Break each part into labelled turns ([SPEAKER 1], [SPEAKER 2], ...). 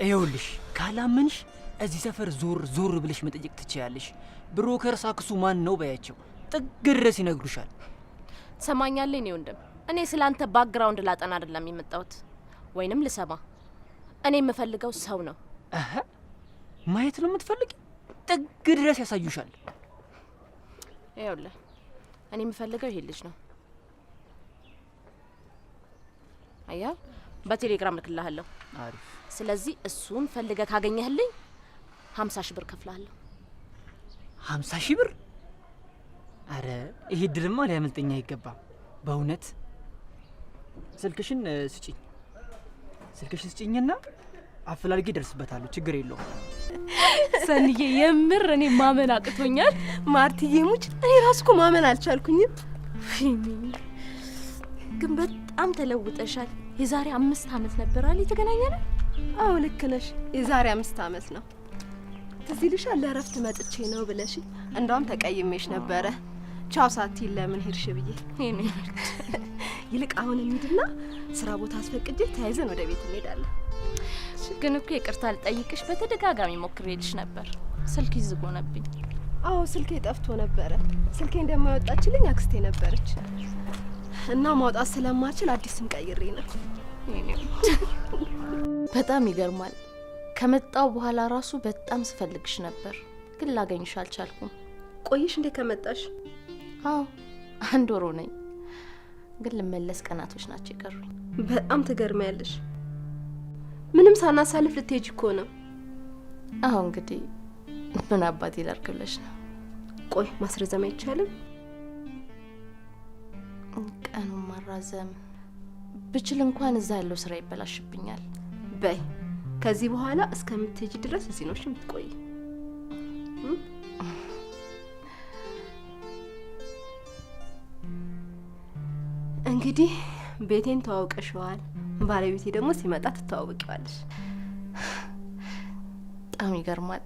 [SPEAKER 1] ይኸውልሽ ካላመንሽ እዚህ ሰፈር ዞር ብለሽ መጠየቅ ትችያለሽ። ብሮከር ሳክሱ ማን ነው በያቸው ጥግ ድረስ ይነግሩሻል።
[SPEAKER 2] ሰማኛለህ እኔ ወንድም፣ እኔ ስላንተ ባክግራውንድ ላጠና አይደለም የመጣሁት ወይንም ልሰማ። እኔ የምፈልገው ሰው ነው።
[SPEAKER 1] ማየት ነው የምትፈልጊው? ጥግ ድረስ ያሳዩሻል።
[SPEAKER 2] ይኸውልህ እኔ የምፈልገው ይሄ ልጅ ነው። አያ በቴሌግራም ልክልሃለሁ።
[SPEAKER 1] አሪፍ።
[SPEAKER 2] ስለዚህ እሱን ፈልገህ ካገኘህልኝ 50 ሺህ ብር ከፍላለሁ።
[SPEAKER 1] 50 ሺህ ብር? አረ ይሄ ድልማ ሊያመልጠኝ አይገባም በእውነት። ስልክሽን ስጭኝና አፈላልጌ ደርስበታለሁ። ችግር የለውም።
[SPEAKER 2] ሰንዬ የምር እኔ ማመን አቅቶኛል።
[SPEAKER 3] ማርትዬ ሙች እኔ ራስኩ ማመን አልቻልኩኝም።
[SPEAKER 2] ግን በጣም ተለውጠሻል። የዛሬ 5 አመት ነበር አይደል የተገናኘነው?
[SPEAKER 3] አዎ ልክ ነሽ። የዛሬ 5 አመት ነው። ትዝ ይልሻል ለእረፍት መጥቼ ነው ብለሽ እንደውም ተቀይሜሽ ነበረ። ቻው ሳትይ ለምን ሄድሽ ብዬ። ይልቅ አሁን እንሂድና ስራ ቦታ አስፈቅጄ ተያይዘን ወደ ቤት እንሄዳለን።
[SPEAKER 2] ግን እኮ ይቅርታ ልጠይቅሽ በተደጋጋሚ ሞክሬልሽ ነበር። ስልክ ይዝግ ሆነብኝ።
[SPEAKER 3] አዎ ስልኬ ጠፍቶ ነበረ። ስልኬ እንደማይወጣችልኝ አክስቴ ነበረች እና ማውጣት ስለማችል አዲስ ስም ቀይሬ ነው።
[SPEAKER 2] በጣም ይገርማል። ከመጣው በኋላ ራሱ በጣም ስፈልግሽ ነበር፣ ግን ላገኝሽ አልቻልኩም።
[SPEAKER 3] ቆይሽ እንዴ ከመጣሽ?
[SPEAKER 2] አዎ 1 ወር ሆነኝ፣ ግን ልመለስ ቀናቶች ናቸው የቀሩኝ።
[SPEAKER 3] በጣም ትገርሚያለሽ። ምንም ሳናሳልፍ ልትሄጂ እኮ ነው።
[SPEAKER 2] አዎ እንግዲህ ምን አባቴ ላድርግ ብለሽ ነው።
[SPEAKER 3] ቆይ ማስረዘም አይቻልም?
[SPEAKER 2] ቀኑን ማራዘም ብችል እንኳን እዛ ያለው ስራ ይበላሽብኛል።
[SPEAKER 3] በይ ከዚህ በኋላ እስከምትሄጂ ድረስ እዚህ ነው የምትቆይ። እንግዲህ ቤቴን ተዋውቀሽዋል። ባለቤቴ ደግሞ ሲመጣ ትተዋወቂዋለሽ።
[SPEAKER 2] በጣም ይገርማል።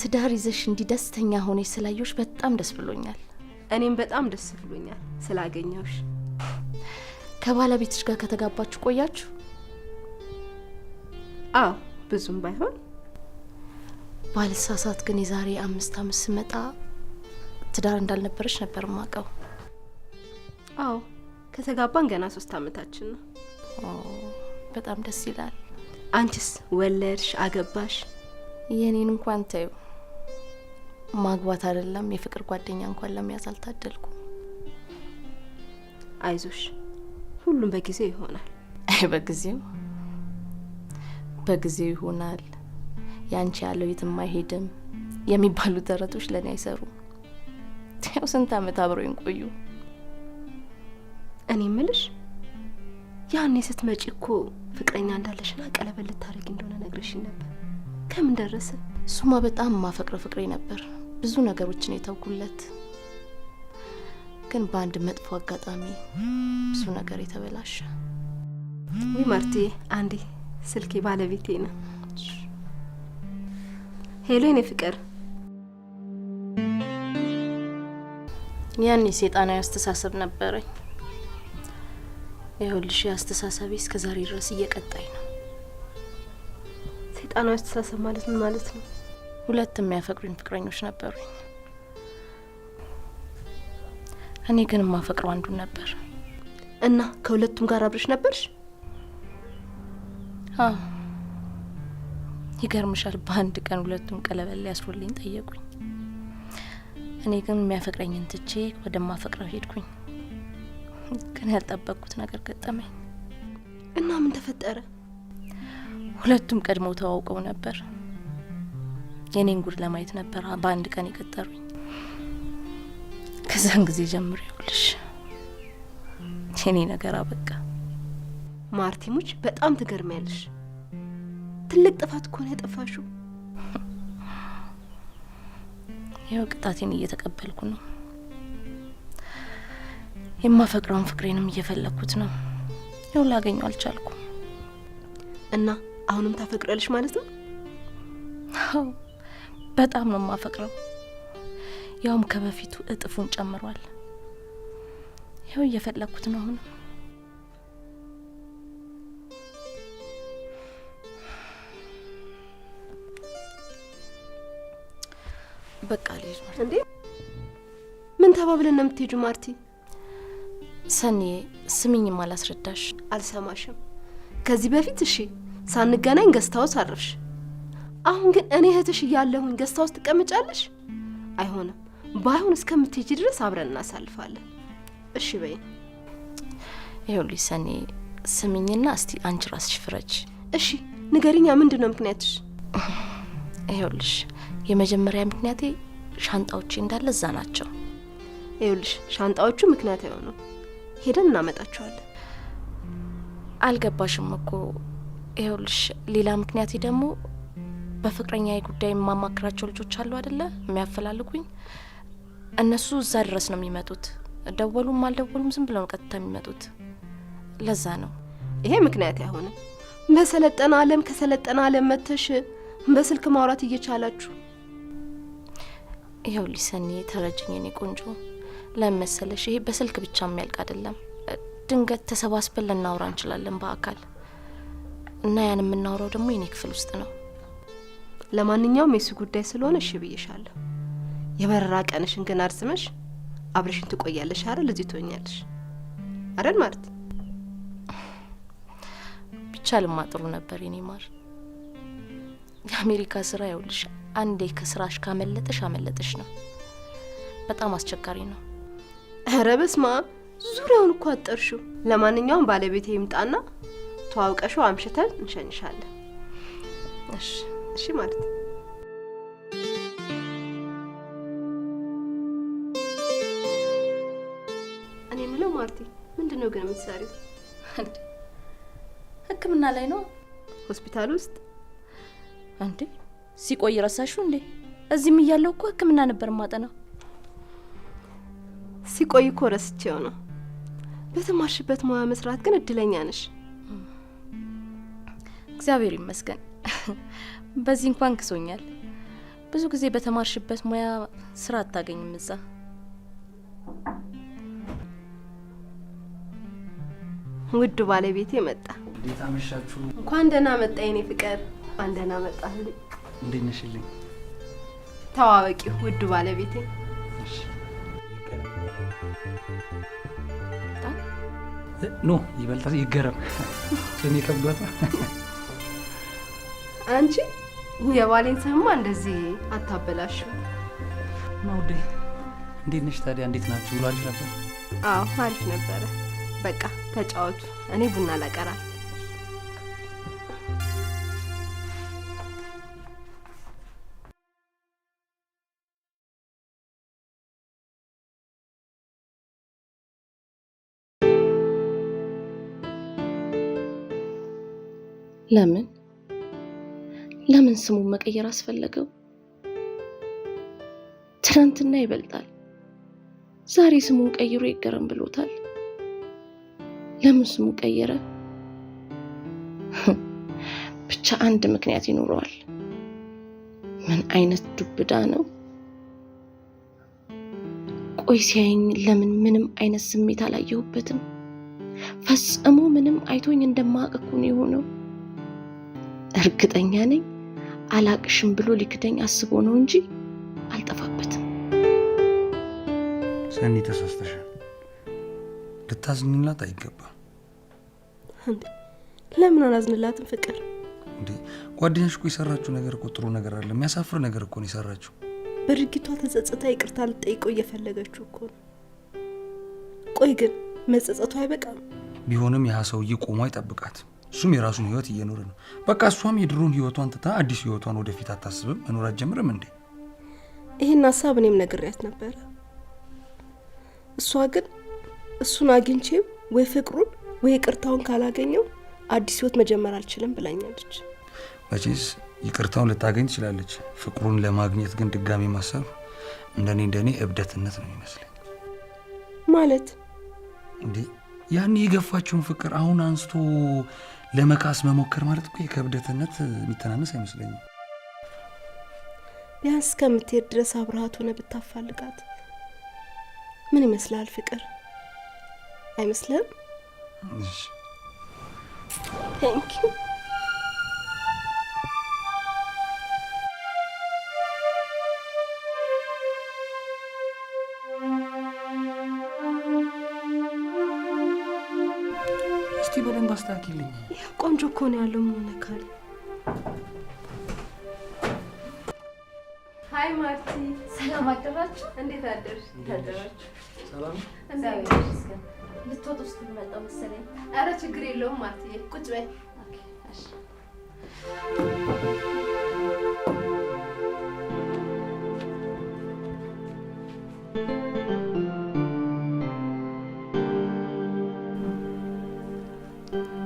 [SPEAKER 2] ትዳር ይዘሽ እንዲህ ደስተኛ ሆነሽ ስላየሁሽ በጣም ደስ ብሎኛል።
[SPEAKER 3] እኔም በጣም ደስ ብሎኛል ስላገኘሁሽ።
[SPEAKER 2] ከባለቤትሽ ጋር ከተጋባችሁ ቆያችሁ?
[SPEAKER 3] አዎ ብዙም ባይሆን።
[SPEAKER 2] ባልሳሳት ግን የዛሬ 5 አመት ስመጣ ትዳር እንዳልነበረች ነበር ማቀው።
[SPEAKER 3] አዎ ከተጋባን ገና 3 አመታችን ነው።
[SPEAKER 2] በጣም ደስ ይላል።
[SPEAKER 3] አንቺስ ወለድሽ አገባሽ?
[SPEAKER 2] የኔን እንኳን ተዩ፣ ማግባት አይደለም የፍቅር ጓደኛ እንኳን ለመያዝ አልታደልኩም።
[SPEAKER 3] አይዞሽ ሁሉም በጊዜው ይሆናል።
[SPEAKER 2] አይ በጊዜው ይሆናል። ያንቺ ያለው የትም አይሄድም የሚባሉ ተረቶች ለኔ አይሰሩም። ያው ስንት አመት አብረውኝ ቆዩ።
[SPEAKER 3] እኔ ምልሽ ያኔ ስትመጪ እኮ ፍቅረኛ እንዳለሽና ቀለበት ልታረጊ እንደሆነ ነግረሽኝ ነበር። ከምን ደረሰ?
[SPEAKER 2] እሱማ በጣም ማፈቅረው ፍቅሬ ነበር። ብዙ ነገሮችን የተውኩለት፣ ግን በአንድ መጥፎ አጋጣሚ ብዙ ነገር የተበላሸ።
[SPEAKER 3] ወይ ማርቴ አንዴ ስልኬ ባለቤቴ ነው። ሄሎ የኔ ፍቅር።
[SPEAKER 2] ያኔ ሰይጣናዊ አስተሳሰብ ነበረኝ። ይኸውልሽ አስተሳሰቤ እስከ ዛሬ ድረስ እየቀጣይ ነው።
[SPEAKER 3] ሰይጣናዊ አስተሳሰብ ማለት ምን ማለት ነው?
[SPEAKER 2] 2 የሚያፈቅሩኝ ፍቅረኞች ነበሩኝ። እኔ ግን ማፈቅረው አንዱን ነበር።
[SPEAKER 3] እና ከሁለቱም ጋር አብረሽ ነበርሽ?
[SPEAKER 2] አዎ ይገርምሻል፣ በአንድ ቀን 2ቱም ቀለበት ሊያስሩልኝ ጠየቁኝ። እኔ ግን የሚያፈቅረኝን ትቼ ወደማፈቅረው ሄድኩኝ። ግን ያልጠበቅኩት ነገር ገጠመኝ።
[SPEAKER 3] እና ምን ተፈጠረ?
[SPEAKER 2] 2ቱም ቀድመው ተዋውቀው ነበር። የኔን ጉድ ለማየት ነበር በአንድ ቀን የቀጠሩኝ። ከዛን ጊዜ ጀምሮ ይኸውልሽ የኔ ነገር አበቃ።
[SPEAKER 3] ማርቲሙች በጣም ትገርሚያለሽ። ትልቅ ጥፋት እኮ ነው ያጠፋሽው። ያው ቅጣቴን እየተቀበልኩ ነው። የማፈቅረውን ፍቅሬንም እየፈለኩት ነው። ያው ላገኘው አልቻልኩም። እና አሁንም ታፈቅራለሽ ማለት ነው?
[SPEAKER 2] አዎ በጣም ነው የማፈቅረው። ያውም ከበፊቱ እጥፉን ጨምሯል። ያው እየፈለኩት ነው አሁን። በቃ ልጅ
[SPEAKER 3] እንዴ ምን ተባብለን ነው የምትሄጂው ማርቲ?
[SPEAKER 2] ሰኒ ስሚኝም አላስረዳሽ።
[SPEAKER 3] አልሰማሽም። ከዚህ በፊት እሺ ሳንገናኝ ገስታውስ አረፍሽ። አሁን ግን እኔ እህትሽ እያለሁኝ ገስታውስ ትቀመጫለሽ? አይሆንም። ባይሆን እስከምትሄጂ ድረስ አብረን እናሳልፋለን። እሺ በይ።
[SPEAKER 2] ይኸውልሽ ሰኒ ስሚኝና እስቲ አንቺ ራስሽ ፍረጅ።
[SPEAKER 3] እሺ ንገሪኛ፣ ምንድነው ምክንያትሽ?
[SPEAKER 2] ይኸውልሽ የመጀመሪያ ምክንያቴ ሻንጣዎቼ እንዳለ እዛ ናቸው።
[SPEAKER 3] ይኸውልሽ ሻንጣዎቹ ምክንያት አይሆኑም፣ ሄደን እናመጣቸዋለን።
[SPEAKER 2] አልገባሽም እኮ። ይኸውልሽ ሌላ ምክንያቴ ደግሞ በፍቅረኛዬ ጉዳይ የማማክራቸው ልጆች አሉ አይደለ? የሚያፈላልጉኝ እነሱ እዛ ድረስ ነው የሚመጡት። ደወሉም አልደወሉም ዝም ብለው ቀጥታ የሚመጡት። ለዛ ነው።
[SPEAKER 3] ይሄ ምክንያት አይሆንም። በሰለጠነ ዓለም ከሰለጠነ ዓለም መተሽ በስልክ ማውራት እየቻላችሁ።
[SPEAKER 2] ይኸውልሽ ሰኒ ተረጅኝ የኔ ቆንጆ። ለመሰለሽ ይሄ በስልክ ብቻ የሚያልቅ አይደለም። ድንገት ተሰባስበን ልናወራ እንችላለን በአካል እና ያን የምናወራው ደግሞ የኔ ክፍል ውስጥ ነው።
[SPEAKER 3] ለማንኛውም የሱ ጉዳይ ስለሆነ እሺ ብዬሻለሁ። የበረራ ቀንሽን ግን አርዝመሽ አብረሽን ትቆያለሽ አይደል? እዚህ ትሆኛለሽ አይደል ማለት?
[SPEAKER 2] ብቻ ልማጥሩ ነበር የኔ ማር። የአሜሪካ ስራ ይኸውልሽ አንዴ ከስራሽ ካመለጠሽ አመለጠሽ ነው። በጣም አስቸጋሪ ነው።
[SPEAKER 3] ኧረ በስመ አብ ዙሪያውን እኮ አጠርሽው። ለማንኛውም ባለቤቴ ይምጣና ተዋውቀሽው አምሽተን እንሸኝሻለን።
[SPEAKER 2] እሺ
[SPEAKER 3] እሺ ማለት እኔ ምለው ማርቲ ምንድነው ግን የምትሰሪው?
[SPEAKER 2] ሕክምና ላይ ነው
[SPEAKER 3] ሆስፒታል ውስጥ።
[SPEAKER 2] አንዴ ሲቆይ ረሳሽው እንዴ? እዚህም እያለሁ እኮ ሕክምና ነበር ማጠናው።
[SPEAKER 3] ሲቆይ እኮ ረስቼው ነው። በተማርሽበት ሙያ መስራት ግን እድለኛ ነሽ።
[SPEAKER 2] እግዚአብሔር ይመስገን። በዚህ እንኳን ክሶኛል። ብዙ ጊዜ በተማርሽበት ሙያ ስራ አታገኝም እዛ።
[SPEAKER 3] ውድ ባለቤቴ መጣ።
[SPEAKER 1] እንዴት አመሻችሁ?
[SPEAKER 3] እንኳን ደህና መጣ የኔ ፍቅር። እንኳን ደህና መጣ።
[SPEAKER 1] እንዴት ነሽልኝ?
[SPEAKER 3] ተዋወቂው ውድ ባለቤቴ።
[SPEAKER 1] እሺ ኖ ይበልጣል ይገረም። ስሜ ከብዷት
[SPEAKER 3] አንቺ የባሌን ስምማ እንደዚህ አታበላሽው።
[SPEAKER 1] ነው ዴ እንዴት ነሽ ታዲያ? እንዴት ናችሁ? ውሎ አሪፍ ነበር?
[SPEAKER 3] አዎ አሪፍ ነበረ። በቃ ተጫወቱ፣ እኔ ቡና ላቀራል።
[SPEAKER 2] ለምን ስሙን መቀየር አስፈለገው? ትናንትና ይበልጣል፣ ዛሬ ስሙን ቀይሮ ይገረም ብሎታል። ለምን ስሙ ቀየረ? ብቻ አንድ ምክንያት ይኖረዋል። ምን አይነት ዱብዳ ነው? ቆይ ሲያየኝ ለምን ምንም አይነት ስሜት አላየሁበትም? ፈጽሞ ምንም አይቶኝ እንደማያውቅ እኮ ነው የሆነው። እርግጠኛ ነኝ አላቅሽም ብሎ ሊክደኝ አስቦ ነው እንጂ አልጠፋበትም።
[SPEAKER 4] ሰኒ ተሳስተሻል። ልታዝኝላት አይገባም።
[SPEAKER 3] እንዴ ለምን አላዝንላትም? ፍቅር
[SPEAKER 4] እንዴ ጓደኛሽ እኮ የሰራችው ነገር እኮ ጥሩ ነገር አይደለም፣ የሚያሳፍር ነገር እኮ ነው የሰራችው።
[SPEAKER 3] በድርጊቷ ተጸጽታ ይቅርታ ልትጠይቀው እየፈለገችው እኮ ነው። ቆይ ግን መጸጸቱ አይበቃም?
[SPEAKER 4] ቢሆንም ያ ሰውዬ ቆሞ አይጠብቃት። እሱም የራሱን ህይወት እየኖረ ነው። በቃ እሷም የድሮን ህይወቷን ትታ አዲስ ህይወቷን ወደፊት አታስብም? መኖር አትጀምርም እንዴ?
[SPEAKER 3] ይሄን ሀሳብ እኔም ነግሬያት ነበረ። እሷ ግን እሱን አግኝቼው ወይ ፍቅሩን ወይ ይቅርታውን ካላገኘው አዲስ ህይወት መጀመር አልችልም ብላኛለች።
[SPEAKER 4] መቼስ ይቅርታውን ልታገኝ ትችላለች። ፍቅሩን ለማግኘት ግን ድጋሚ ማሰብ እንደኔ እብደትነት ነው የሚመስለኝ።
[SPEAKER 3] ማለት
[SPEAKER 4] እንዴ ያን የገፋችውን ፍቅር አሁን አንስቶ ለመካስ መሞከር ማለት እኮ ከእብደትነት የሚተናነስ አይመስለኝም።
[SPEAKER 3] ቢያንስ እስከምትሄድ ድረስ አብረሃት ሆነ ብታፋልጋት ምን ይመስላል? ፍቅር አይመስልም?
[SPEAKER 4] እሺ
[SPEAKER 3] ቴንክ ዩ።
[SPEAKER 4] እስቲ በደንብ አስተካክልኝ።
[SPEAKER 3] ቆንጆ እኮ ነው ያለው። ምን ሆነ ካለ? ሃይ ማርቲ፣
[SPEAKER 2] ሰላም አደራችሁ?
[SPEAKER 3] እንዴት አደርሽ? ታደራችሁ?
[SPEAKER 4] ሰላም
[SPEAKER 2] ልትወጡ ስትመጣ መሰለኝ።
[SPEAKER 3] አረ ችግር የለውም ማርትዬ፣ ቁጭ በይ።
[SPEAKER 2] ኦኬ እሺ።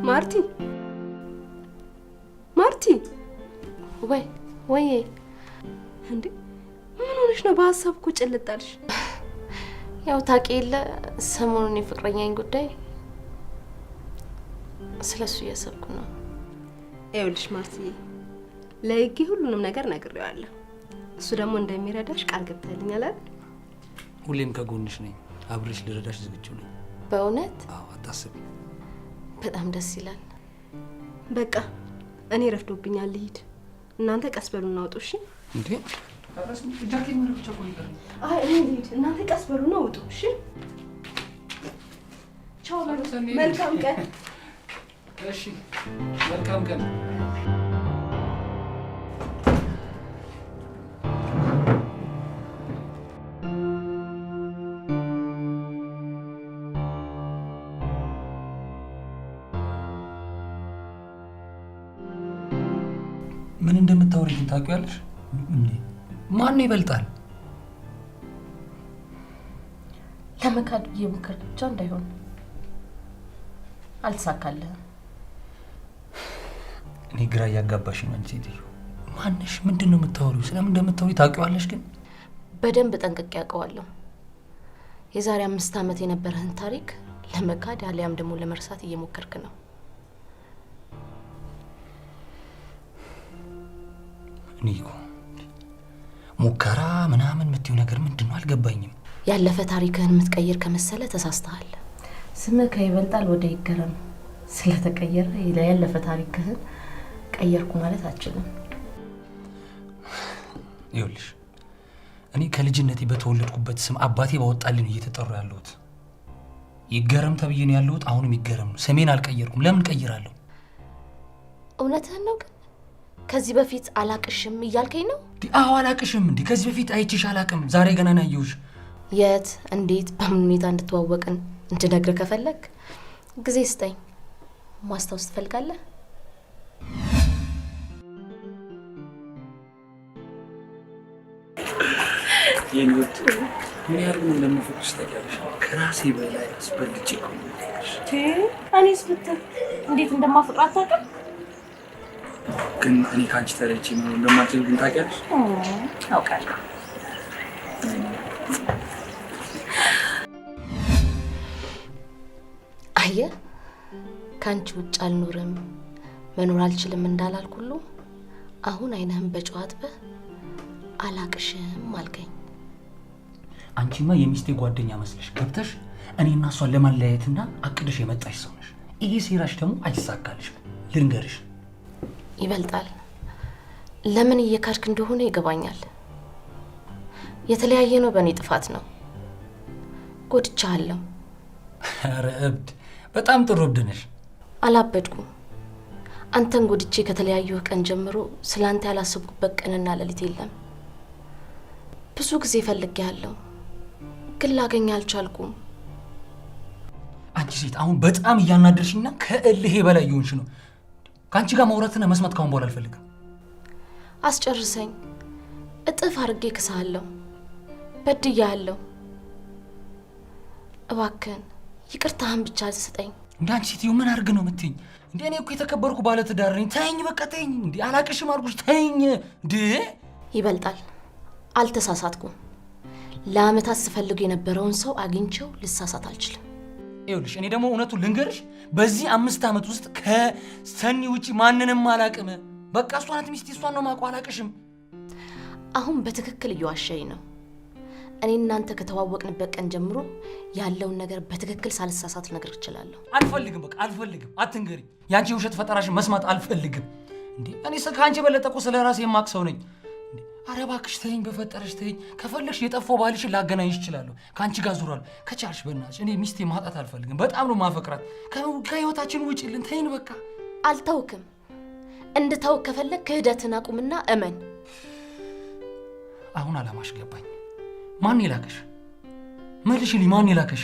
[SPEAKER 3] ማርቲ
[SPEAKER 2] ወይ
[SPEAKER 3] እንዴ ምን ሆነሽ ነው? በሀሳብ እኮ ጭልጣልሽ።
[SPEAKER 2] ያው ታውቂ የለ ሰሞኑን የፍቅረኛኝ ጉዳይ ስለሱ እያሰብኩ ነው።
[SPEAKER 3] ይኸውልሽ ማርትዬ፣ ለህጌ ሁሉንም ነገር ነግሬዋለሁ። እሱ ደግሞ እንደሚረዳሽ ቃል ገብተልኛል አይደል?
[SPEAKER 4] ሁሌም ከጎንሽ ነኝ፣ አብሬሽ ልረዳሽ ዝግጁ ነኝ።
[SPEAKER 2] በእውነት?
[SPEAKER 4] አዎ፣ አታስቢ።
[SPEAKER 2] በጣም ደስ ይላል።
[SPEAKER 3] በቃ እኔ ረፍዶብኛል፣ ልሂድ። እናንተ ቀስ በሉ እናውጡ። እሺ?
[SPEAKER 4] እንዴ አራስ ጃኬት ማረፍ ብቻ ቆይ ቀር።
[SPEAKER 3] አይ እኔ ልሂድ፣ እናንተ ቀስ በሉ ነው ውጡ። እሺ? ቻው፣ መልካም ቀን።
[SPEAKER 4] እሺ፣ መልካም ቀን። ምን እንደምታወሪ ግን ታውቂያለሽ? ማን ይበልጣል?
[SPEAKER 2] ለመካድ እየሞከርክ ብቻ እንዳይሆን። አልተሳካልህም።
[SPEAKER 4] እኔ ግራ እያጋባሽ ነው አንቺ ሴትዮ። ማንሽ? ምንድን ነው የምታወሪው? ስለምን እንደምታወሪ ታውቂዋለሽ? ግን
[SPEAKER 2] በደንብ ጠንቅቄ ያውቀዋለሁ። የዛሬ 5 ዓመት የነበረህን ታሪክ ለመካድ አሊያም ደግሞ ለመርሳት እየሞከርክ ነው።
[SPEAKER 4] እኔ እኮ ሙከራ ምናምን የምትይው ነገር ምንድን ነው? አልገባኝም።
[SPEAKER 2] ያለፈ ታሪክህን የምትቀይር ከመሰለ ተሳስተሃል። ስምህ ከይበልጣል ወደ ይገረም ስለተቀየረ ያለፈ ታሪክህን ቀየርኩ ማለት አልችልም።
[SPEAKER 4] ይኸውልሽ እኔ ከልጅነቴ በተወለድኩበት ስም አባቴ ባወጣልኝ እየተጠሩ ያለሁት ይገረም ተብዬ ነው ያለሁት። አሁንም ይገረም ነው። ስሜን አልቀየርኩም። ለምን ቀይራለሁ?
[SPEAKER 2] እውነትህን ነው ግን ከዚህ በፊት አላቅሽም እያልከኝ ነው?
[SPEAKER 4] አዎ አላቅሽም። እንዴ ከዚህ በፊት አይቼሽ አላቅም። ዛሬ ገና ነው ያየሁሽ።
[SPEAKER 2] የት፣ እንዴት፣ በምን ሁኔታ እንድትዋወቅን እንድነግርህ ከፈለግ ጊዜ ስጠኝ። ማስታወስ ትፈልጋለህ?
[SPEAKER 4] የኔት ምን ያህል እንደምፈቅሽ ታውቂያለሽ? ከራሴ በላይ አስበልጬ ነው።
[SPEAKER 2] እኔስ ብትል እንዴት እንደማፈቅር አታውቅም?
[SPEAKER 4] ግን እኔ ከአንቺ ተለይቼ ነው እንደማልችል ግን ታውቂያለሽ?
[SPEAKER 2] አውቃለሁ። አየህ፣ ከአንቺ ውጭ አልኖርም መኖር አልችልም እንዳላልኩ ሁሉ አሁን አይነህም በጨው አጥበህ አላቅሽም አልከኝ።
[SPEAKER 4] አንቺማ የሚስቴ ጓደኛ መስለሽ ገብተሽ እኔና እሷን ለማለያየትና አቅደሽ የመጣሽ ሰው ነሽ። ይሄ ሴራሽ ደግሞ አይሳካልሽ። ልንገርሽ
[SPEAKER 2] ይበልጣል። ለምን እየካድክ እንደሆነ ይገባኛል። የተለያየ ነው በእኔ ጥፋት ነው። ጎድቻለሁ።
[SPEAKER 4] ኧረ እብድ! በጣም ጥሩ እብድ ነሽ።
[SPEAKER 2] አላበድኩም። አንተን ጎድቼ ከተለያየሁ ቀን ጀምሮ ስላንተ ያላሰብኩበት ቀንና ሌሊት የለም። ብዙ ጊዜ ፈልጌያለሁ ግን ላገኝ አልቻልኩም።
[SPEAKER 4] አንቺ ሴት አሁን በጣም እያናደርሽኝና ከእልሄ በላይ እየሆንሽ ነው። ከአንቺ ጋር ማውራትና መስማት ካሁን በኋላ አልፈልግም።
[SPEAKER 2] አስጨርሰኝ። እጥፍ አድርጌ ክሳለሁ። በድያለሁ። እባክህን ይቅርታህን ብቻ ስጠኝ።
[SPEAKER 4] እንደ አንቺ ሴትዮ ምን አድርግ ነው የምትይኝ? እንደ እኔ እኮ የተከበርኩ ባለ ትዳር ነኝ። ተይኝ፣ በቃ ተይኝ። እንደ አላቅሽም አልኩሽ፣ ተይኝ። እንደ
[SPEAKER 2] ይበልጣል። አልተሳሳትኩም። ለአመታት ስፈልግ የነበረውን ሰው አግኝቼው ልሳሳት አልችልም።
[SPEAKER 4] ይኸውልሽ እኔ ደግሞ እውነቱን ልንገርሽ፣ በዚህ 5 ዓመት ውስጥ ከሰኒ ውጪ ማንንም አላቅም። በቃ እሷ ናት ሚስቴ፣ እሷን ነው የማውቀው። አላቅሽም።
[SPEAKER 2] አሁን በትክክል እየዋሸኝ ነው። እኔ እናንተ ከተዋወቅንበት ቀን ጀምሮ ያለውን ነገር በትክክል ሳልሳሳት ልነግርህ እችላለሁ።
[SPEAKER 4] አልፈልግም፣ በቃ አልፈልግም። አትንገሪ። ያንቺ የውሸት ፈጠራሽን መስማት አልፈልግም። እንዴ እኔ ከአንቺ የበለጠ እኮ ስለ ራሴ የማውቅ ሰው ነኝ። ኧረ እባክሽ ተይኝ፣ በፈጠረሽ ተይኝ። ከፈለግሽ የጠፋው ባልሽን ላገናኝሽ እችላለሁ። ከአንቺ ጋር ዙራለሁ። ከቻልሽ በእናትሽ። እኔ ሚስቴ ማጣት አልፈልግም። በጣም ነው ማፈቅራት። ከህይወታችን ውጪልን። ተይኝ በቃ።
[SPEAKER 2] አልተውክም። እንድተውክ ከፈለግ ክህደትን አቁምና እመን።
[SPEAKER 4] አሁን አላማሽ ገባኝ። ማን የላከሽ? መልሽልኝ። ማን የላከሽ?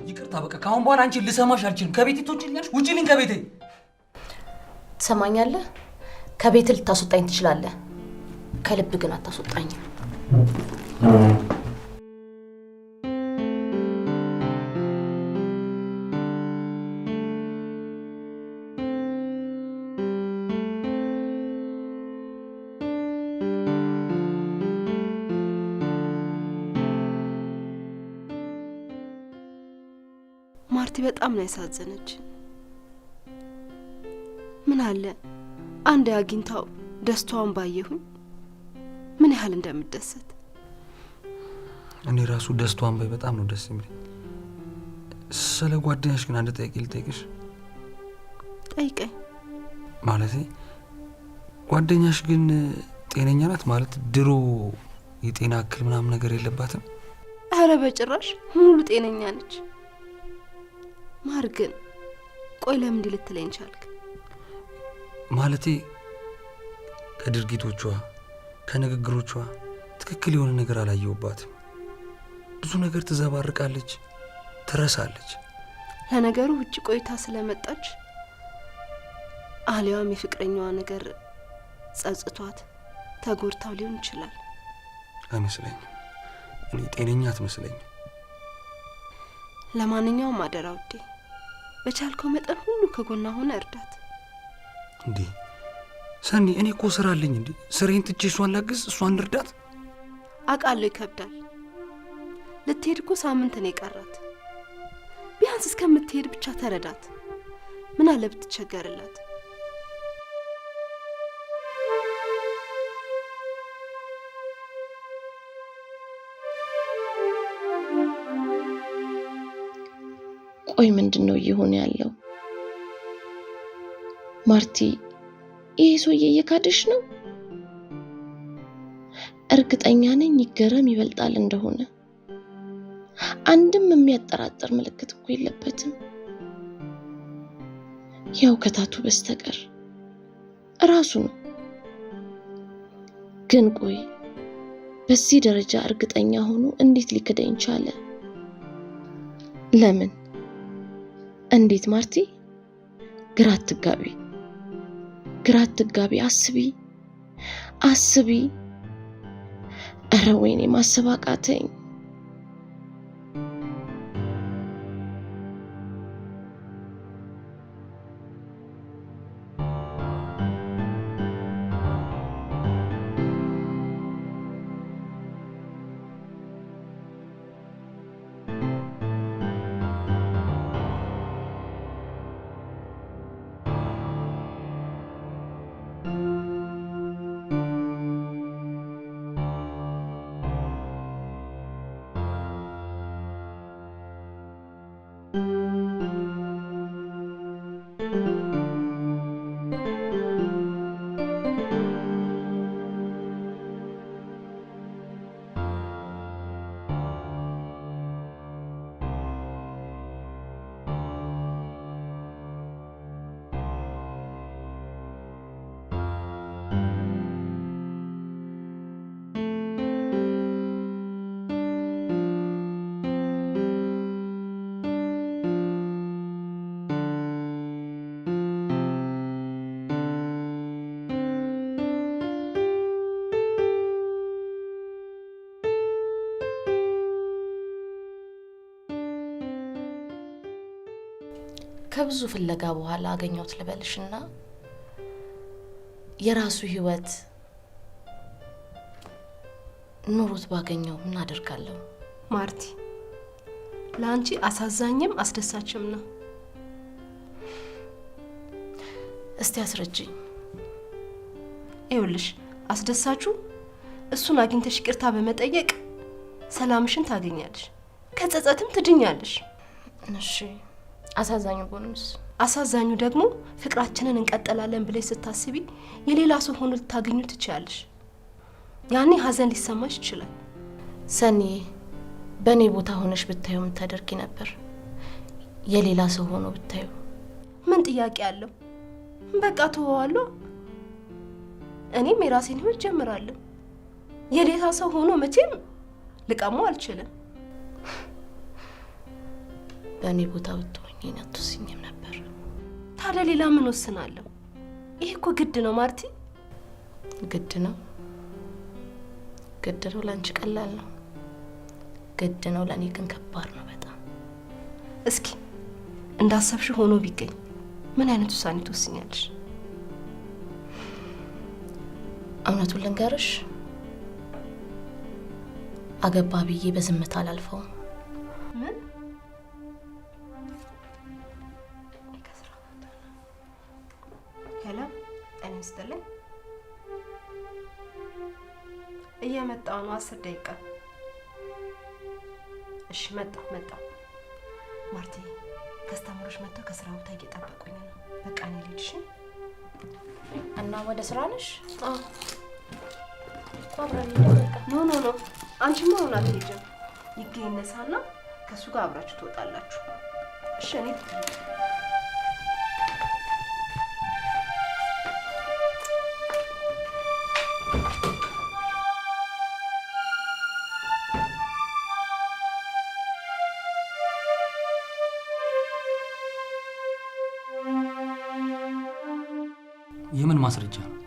[SPEAKER 4] ይቅርታ በቃ ከአሁን በኋላ አንቺን ልሰማሽ አልችልም። ከቤቴ ትውጪልኛለሽ? ውጪልኝ ከቤቴ።
[SPEAKER 2] ትሰማኛለህ? ከቤት ልታስወጣኝ ትችላለህ፣ ከልብ ግን አታስወጣኝም።
[SPEAKER 3] ማርቲ በጣም ነው ያሳዘነች። ምን አለ አንድ አግኝታው ደስታዋን ባየሁኝ ምን ያህል እንደምደሰት።
[SPEAKER 4] እኔ ራሱ ደስታዋን ባይ በጣም ነው ደስ የሚለኝ። ስለ ጓደኛሽ ግን አንድ ጥያቄ ልጠይቅሽ።
[SPEAKER 3] ጠይቀኝ።
[SPEAKER 4] ማለቴ ጓደኛሽ ግን ጤነኛ ናት? ማለት ድሮ የጤና እክል ምናምን ነገር የለባትም?
[SPEAKER 3] አረ በጭራሽ ሙሉ ጤነኛ ነች። ማር ግን ቆይ ለምን እንዲህ ልትለኝ ቻልክ?
[SPEAKER 4] ማለቴ ከድርጊቶቿ ከንግግሮቿ ትክክል የሆነ ነገር አላየሁባትም። ብዙ ነገር ትዘባርቃለች፣ ትረሳለች።
[SPEAKER 3] ለነገሩ ውጭ ቆይታ ስለመጣች አሊያም የፍቅረኛዋ ነገር ጸጽቷት ተጎድታው ሊሆን ይችላል። አይመስለኝም።
[SPEAKER 4] እኔ ጤነኛ አትመስለኝም።
[SPEAKER 3] ለማንኛውም አደራ ውዴ፣ በቻልከው መጠን ሁሉ ከጎና ሆነ እርዳት።
[SPEAKER 4] እንዴ ሰኒ፣ እኔ እኮ ስራ አለኝ። እንዴ ስራዬን ትቼ እሷን ላግዝ፣ እሷን ልርዳት?
[SPEAKER 3] አውቃለሁ ይከብዳል። ልትሄድ እኮ ሳምንት ነው የቀራት። ቢያንስ እስከምትሄድ ብቻ ተረዳት። ምን አለ ብትቸገርላት።
[SPEAKER 2] ቆይ ምንድን ነው እየሆነ ያለው? ማርቲ፣ ይሄ ሰውዬ እየካደሽ ነው? እርግጠኛ ነኝ ይገረም ይበልጣል እንደሆነ። አንድም የሚያጠራጥር ምልክት እኮ የለበትም፣ ያው ከታቱ በስተቀር ራሱ ነው። ግን ቆይ በዚህ ደረጃ እርግጠኛ ሆኖ እንዴት ሊክደኝ ቻለ? ለምን? እንዴት? ማርቲ ግራ አትጋቢ። አስቢ። እረ ወይኔ ማሰብ አቃተኝ። ከብዙ ፍለጋ በኋላ አገኘሁት ልበልሽና የራሱ ህይወት ኑሮት ባገኘው ምን አደርጋለሁ?
[SPEAKER 3] ማርቲ፣ ለአንቺ አሳዛኝም አስደሳችም ነው።
[SPEAKER 2] እስቲ አስረጅኝ።
[SPEAKER 3] ይኸውልሽ፣ አስደሳቹ እሱን አግኝተሽ ይቅርታ በመጠየቅ ሰላምሽን ታገኛለሽ፣ ከጸጸትም ትድኛለሽ።
[SPEAKER 2] እሺ፣ አሳዛኙ ጎንስ?
[SPEAKER 3] አሳዛኙ ደግሞ ፍቅራችንን እንቀጥላለን ብለሽ ስታስቢ የሌላ ሰው ሆኖ ልታገኙ ትችያለሽ። ያኔ ሀዘን ሊሰማሽ ይችላል።
[SPEAKER 2] ሰኒ በእኔ ቦታ ሆነሽ ብታዩ ምን ታደርጊ ነበር? የሌላ ሰው ሆኖ ብታዩ
[SPEAKER 3] ምን ጥያቄ አለው? በቃ ተወዋለሁ። እኔም የራሴን ህይወት ጀምራለሁ። የሌላ ሰው ሆኖ መቼም ልቀማው አልችልም።
[SPEAKER 2] በእኔ ቦታ ብትሆኚ አትወስኝም ነበር።
[SPEAKER 3] ታዲያ ሌላ ምን ወስናለሁ? ይሄ እኮ ግድ ነው ማርቲ።
[SPEAKER 2] ግድ ነው? ግድ ነው ለአንቺ ቀላል ነው። ግድ ነው ለእኔ ግን ከባድ ነው በጣም።
[SPEAKER 3] እስኪ እንዳሰብሽ ሆኖ ቢገኝ ምን አይነት ውሳኔ ትወስኛለሽ?
[SPEAKER 2] እውነቱን ልንገርሽ፣ አገባ ብዬ በዝምታ አላልፈውም።
[SPEAKER 3] ምን? ሄሎ፣ እኔ ስትልኝ እየመጣሁ ነው። 10 ደቂቃ። እሺ፣ መጣሁ። ማርቲ፣ ከስተመሮች መጥተው ከስራ ቦታ እየጠበቁኝ ነው። በቃ እኔ ልሂድ። እሺ።
[SPEAKER 2] እና ወደ ስራ ነሽ?
[SPEAKER 3] አዎ።
[SPEAKER 2] አብረን
[SPEAKER 3] ኖ፣ አንቺማ አሁን አትሄጂም። ይገኝነሳና ከእሱ ጋር አብራችሁ ትወጣላችሁ። እሺ። እኔ
[SPEAKER 4] የምን ማስረጃ ነው?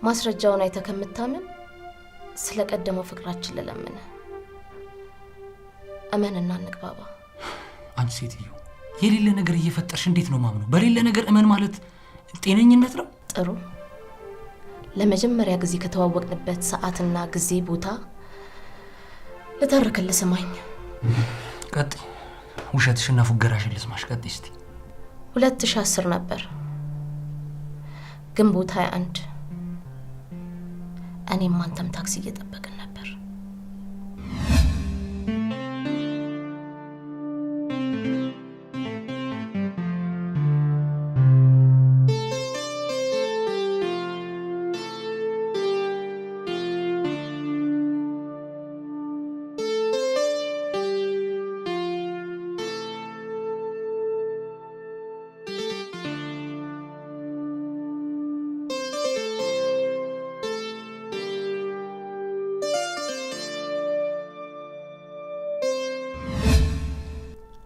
[SPEAKER 2] ማስረጃውን አይተህ ከምታምን ስለቀደመው ፍቅራችን ልለምን። እመንና እንግባባ።
[SPEAKER 4] አንቺ ሴትዮ የሌለ ነገር እየፈጠርሽ እንዴት ነው ማምነው? በሌለ ነገር እመን ማለት ጤነኝነት ነው?
[SPEAKER 2] ጥሩ። ለመጀመሪያ ጊዜ ከተዋወቅንበት ሰዓትና ጊዜ ቦታ ልተርክልህ፣ ስማኝ።
[SPEAKER 4] ቀጥይ። ውሸትሽና ፉገራሽን ልስማሽ። ቀጥይ እስቲ።
[SPEAKER 2] 2010 ነበር ግንቦት 21 እኔም አንተም ታክሲ እየጠበቅን ነበር።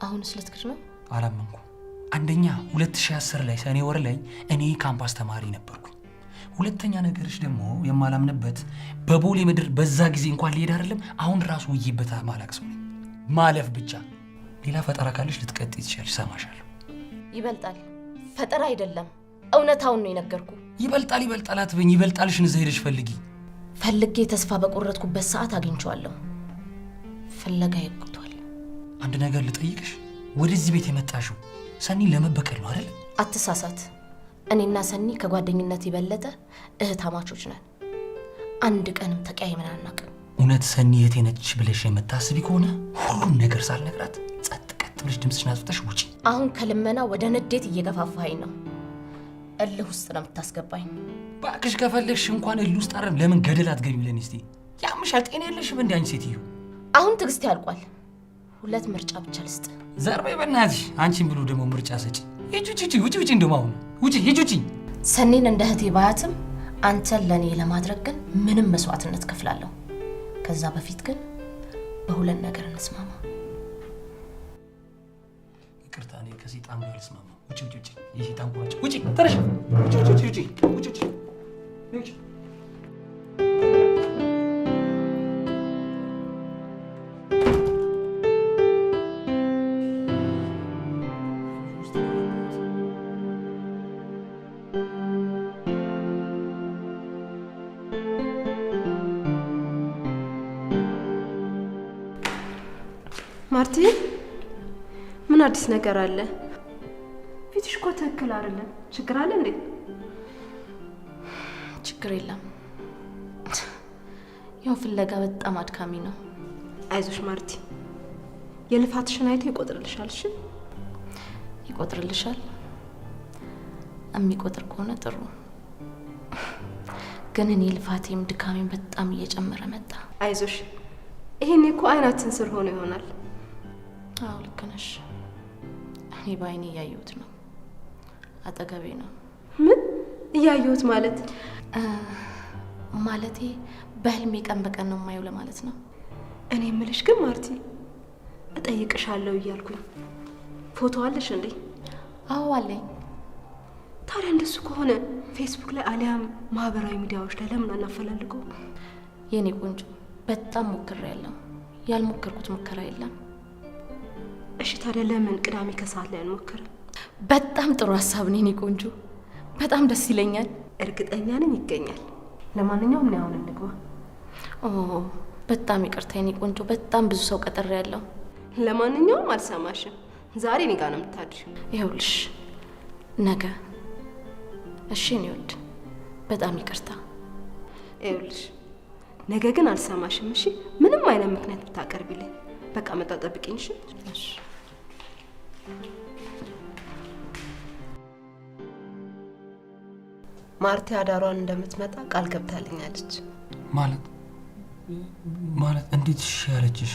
[SPEAKER 2] አሁንስ ልትክድ ነው?
[SPEAKER 4] አላመንኩ። አንደኛ 2010 ላይ ሰኔ ወር ላይ እኔ ካምፓስ ተማሪ ነበርኩ። ሁለተኛ ነገርሽ ደግሞ የማላምንበት በቦሌ ምድር በዛ ጊዜ እንኳን ሊሄድ አይደለም አሁን ራሱ ውይይበት ማላቅ ሰው ነኝ። ማለፍ ብቻ። ሌላ ፈጠራ ካለሽ ልትቀጥይ ትችያለሽ። ሰማሻለሁ።
[SPEAKER 2] ይበልጣል። ፈጠራ አይደለም እውነታውን ነው የነገርኩ።
[SPEAKER 4] ይበልጣል አትበኝ። ይበልጣልሽን እዛ ሄደሽ ፈልጌ
[SPEAKER 2] ተስፋ በቆረጥኩበት ሰዓት አግኝቼዋለሁ። ፍለጋ ይቁቷል።
[SPEAKER 4] አንድ ነገር ልጠይቅሽ። ወደዚህ ቤት የመጣሽው ሰኒን ለመበቀል ነው አይደል?
[SPEAKER 2] አትሳሳት። እኔና ሰኒ ከጓደኝነት የበለጠ እህታማቾች ነን። አንድ ቀንም ተቀያይመን አናውቅም።
[SPEAKER 4] እውነት ሰኒ የቴ ነች ብለሽ የምታስቢ ከሆነ ሁሉም ነገር ሳልነግራት ጸጥ ቀጥ ብለሽ ድምፅሽን አጥፍተሽ ውጪ።
[SPEAKER 2] አሁን ከልመና ወደ ንዴት እየገፋፋኸኝ ነው። እልህ ውስጥ ነው የምታስገባኝ።
[SPEAKER 4] ባክሽ ከፈለግሽ እንኳን እልህ ውስጥ አይደለም ለምን ገደል አትገቢ ብለን እስቲ። ያምሻል። ጤና የለሽም እንዴ አንቺ ሴትዮ?
[SPEAKER 2] አሁን ትዕግስት ያልቋል። 2 ምርጫ ብቻ ልስጥ።
[SPEAKER 4] ዘርበይ በእናትሽ። አንቺን ብሎ ደግሞ ምርጫ ሰጪ። ውጪ እንደውም አሁን ውጪ።
[SPEAKER 2] ሰኒን እንደ እህቴ ባያትም አንተን ለእኔ ለማድረግ ግን ምንም መስዋዕትነት ከፍላለሁ። ከዛ በፊት ግን በሁለት ነገር እንስማማ።
[SPEAKER 4] ይቅርታ፣ እኔ ከሰይጣን ጋር ልስማማ። ውጪ። የሰይጣን ቁራጭ ውጪ። ተረሽ ውጪ።
[SPEAKER 3] ማርቲ፣ ምን አዲስ ነገር አለ? ፊትሽ እኮ ትክክል አይደለም። ችግር አለ እንዴ?
[SPEAKER 2] ችግር የለም። ያው ፍለጋ በጣም አድካሚ ነው።
[SPEAKER 3] አይዞሽ ማርቲ፣ የልፋትሽን አይቶ ይቆጥርልሻል። እሺ፣
[SPEAKER 2] ይቆጥርልሻል። የሚቆጥር ከሆነ ጥሩ። ግን እኔ ልፋቴም ድካሜም በጣም እየጨመረ መጣ።
[SPEAKER 3] አይዞሽ፣ ይሄኔ እኮ አይናችን ስር ሆኖ ይሆናል።
[SPEAKER 2] አዎ ልክ ነሽ። እኔ በአይኔ እያየሁት ነው፣ አጠገቤ ነው።
[SPEAKER 3] ምን እያየሁት ማለት?
[SPEAKER 2] ማለቴ በህልሜ ቀን በቀን ነው የማየው ለማለት ነው።
[SPEAKER 3] እኔ የምልሽ ግን ማርቲ፣ እጠይቅሻለሁ እያልኩኝ ፎቶ አለሽ እንዴ?
[SPEAKER 2] አዎ አለኝ።
[SPEAKER 3] ታዲያ እንደሱ ከሆነ ፌስቡክ ላይ አሊያም ማህበራዊ ሚዲያዎች ላይ ለምን አናፈላልገው?
[SPEAKER 2] የኔ ቆንጆ በጣም ሞክሬያለሁ፣ ያልሞከርኩት ሙከራ የለም።
[SPEAKER 3] እሺ ታዲያ ለምን ቅዳሜ ከሰዓት ላይ አንሞክርም?
[SPEAKER 2] በጣም ጥሩ ሀሳብ ነው የኔ ቆንጆ፣ በጣም ደስ ይለኛል።
[SPEAKER 3] እርግጠኛ ነኝ ይገኛል። ለማንኛውም ነው አሁን እንግባ።
[SPEAKER 2] ኦ በጣም ይቅርታ የኔ ቆንጆ፣ በጣም ብዙ ሰው ቀጥሬያለሁ።
[SPEAKER 3] ለማንኛውም አልሰማሽም፣ ዛሬ እኔ ጋር ነው የምታድሪው።
[SPEAKER 2] ይኸውልሽ ነገ። እሺ እኔ ወድ በጣም ይቅርታ።
[SPEAKER 3] ይኸውልሽ ነገ ግን አልሰማሽም። እሺ ምንም አይነት ምክንያት ብታቀርቢልኝ በቃ መጣ ጠብቂኝ። እሺ ማርቲ አዳሯን እንደምትመጣ ቃል ገብታልኛለች።
[SPEAKER 4] ማለት እንዴት እሺ ያለችሽ?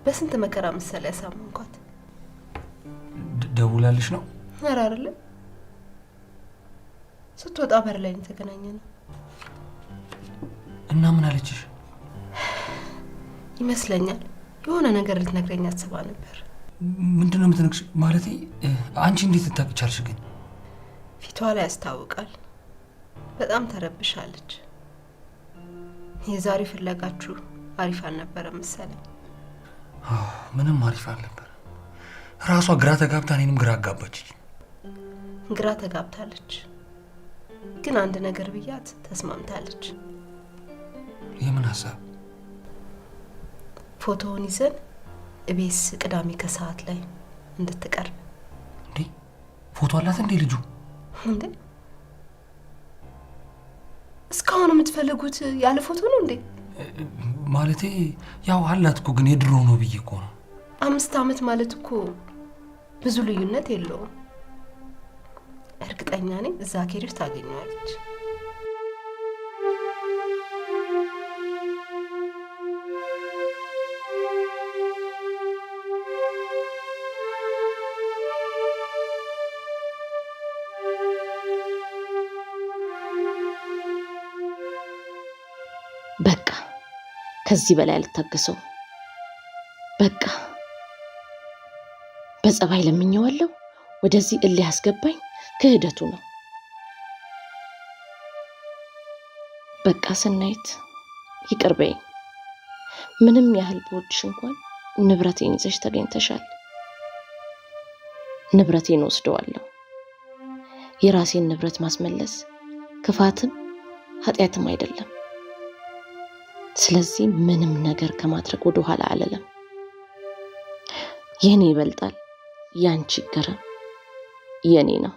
[SPEAKER 3] በስንት መከራ መሰለ ያሳመንኳት።
[SPEAKER 4] ደውላልሽ ነው?
[SPEAKER 3] ኧረ አይደለም፣ ስትወጣ በር ላይ ተገናኘን።
[SPEAKER 4] እና ምን አለችሽ?
[SPEAKER 3] ይመስለኛል የሆነ ነገር ልትነግረኝ አስባ ነበር።
[SPEAKER 4] ምንድነው የምትነግርሽ? ማለቴ አንቺ እንዴት ልታውቂቻልሽ? ግን
[SPEAKER 3] ፊቷ ላይ ያስታውቃል። በጣም ተረብሻለች። የዛሬ ፍለጋችሁ አሪፍ አልነበረም መሰለኝ።
[SPEAKER 4] ምንም አሪፍ አልነበረ። ራሷ ግራ ተጋብታ እኔንም ግራ አጋባችኝ።
[SPEAKER 3] ግራ ተጋብታለች፣ ግን አንድ ነገር ብያት ተስማምታለች።
[SPEAKER 4] የምን ሀሳብ?
[SPEAKER 3] ፎቶውን ይዘን እቤስ ቅዳሜ ከሰዓት ላይ እንድትቀርብ።
[SPEAKER 4] እንዴ ፎቶ አላት እንዴ ልጁ?
[SPEAKER 3] እንዴ እስካሁን የምትፈልጉት ያለ ፎቶ ነው እንዴ?
[SPEAKER 4] ማለቴ ያው አላት እኮ፣ ግን የድሮ ነው ብዬ እኮ ነው።
[SPEAKER 3] 5 ዓመት ማለት እኮ ብዙ ልዩነት የለውም። እርግጠኛ ነኝ እዛ ኬሪፍ ታገኘዋለች።
[SPEAKER 2] በቃ ከዚህ በላይ አልታገሰው። በቃ በጸባይ ለምኜዋለሁ። ወደዚህ እልህ ያስገባኝ ክህደቱ ነው። በቃ ሰናይት ይቅር በይኝ። ምንም ያህል ብወድሽ እንኳን ንብረቴን ይዘሽ ተገኝተሻል። ንብረቴን ወስደዋለሁ። የራሴን ንብረት ማስመለስ ክፋትም ኃጢአትም አይደለም። ስለዚህ ምንም ነገር ከማድረግ ወደ ኋላ አልልም። የኔ ይበልጣል፣ ያንቺ ገረም የኔ ነው።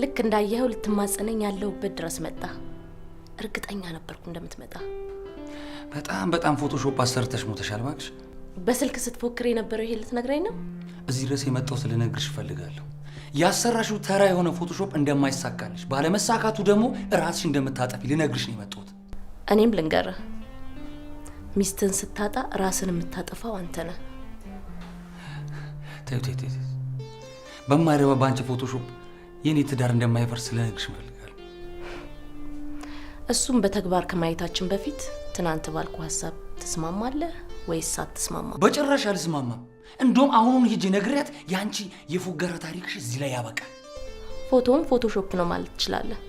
[SPEAKER 2] ልክ እንዳየኸው ልትማጸነኝ ያለውበት ድረስ መጣ። እርግጠኛ ነበርኩ እንደምትመጣ።
[SPEAKER 4] በጣም ፎቶሾፕ አሰርተሽ ሞተሻል እባክሽ።
[SPEAKER 2] በስልክ ስትፎክር የነበረው ይሄ ልትነግረኝ ነው?
[SPEAKER 4] እዚህ ድረስ የመጣው ስለነግርሽ እፈልጋለሁ። ያሰራሽው ተራ የሆነ ፎቶሾፕ እንደማይሳካልሽ፣ ባለመሳካቱ ደግሞ ራስሽ እንደምታጠፊ ልነግርሽ ነው የመጣሁት።
[SPEAKER 2] እኔም ልንገርህ፣ ሚስትን ስታጣ ራስን የምታጠፋው አንተ ነህ።
[SPEAKER 4] ተይ በማይረባ ባንቺ ፎቶሾፕ የኔ ትዳር እንደማይፈርስ ልነግርሽ እፈልጋለሁ።
[SPEAKER 2] እሱም በተግባር ከማየታችን በፊት ትናንት ባልኩ ሀሳብ ትስማማለህ ወይስ አትስማማም?
[SPEAKER 4] በጭራሽ አልስማማም። እንደውም አሁኑን ሂጂ ነግሪያት ያንቺ የፉገራ ታሪክሽ እዚህ ላይ ያበቃል።
[SPEAKER 2] ፎቶውን ፎቶሾፕ ነው ማለት ትችላለህ።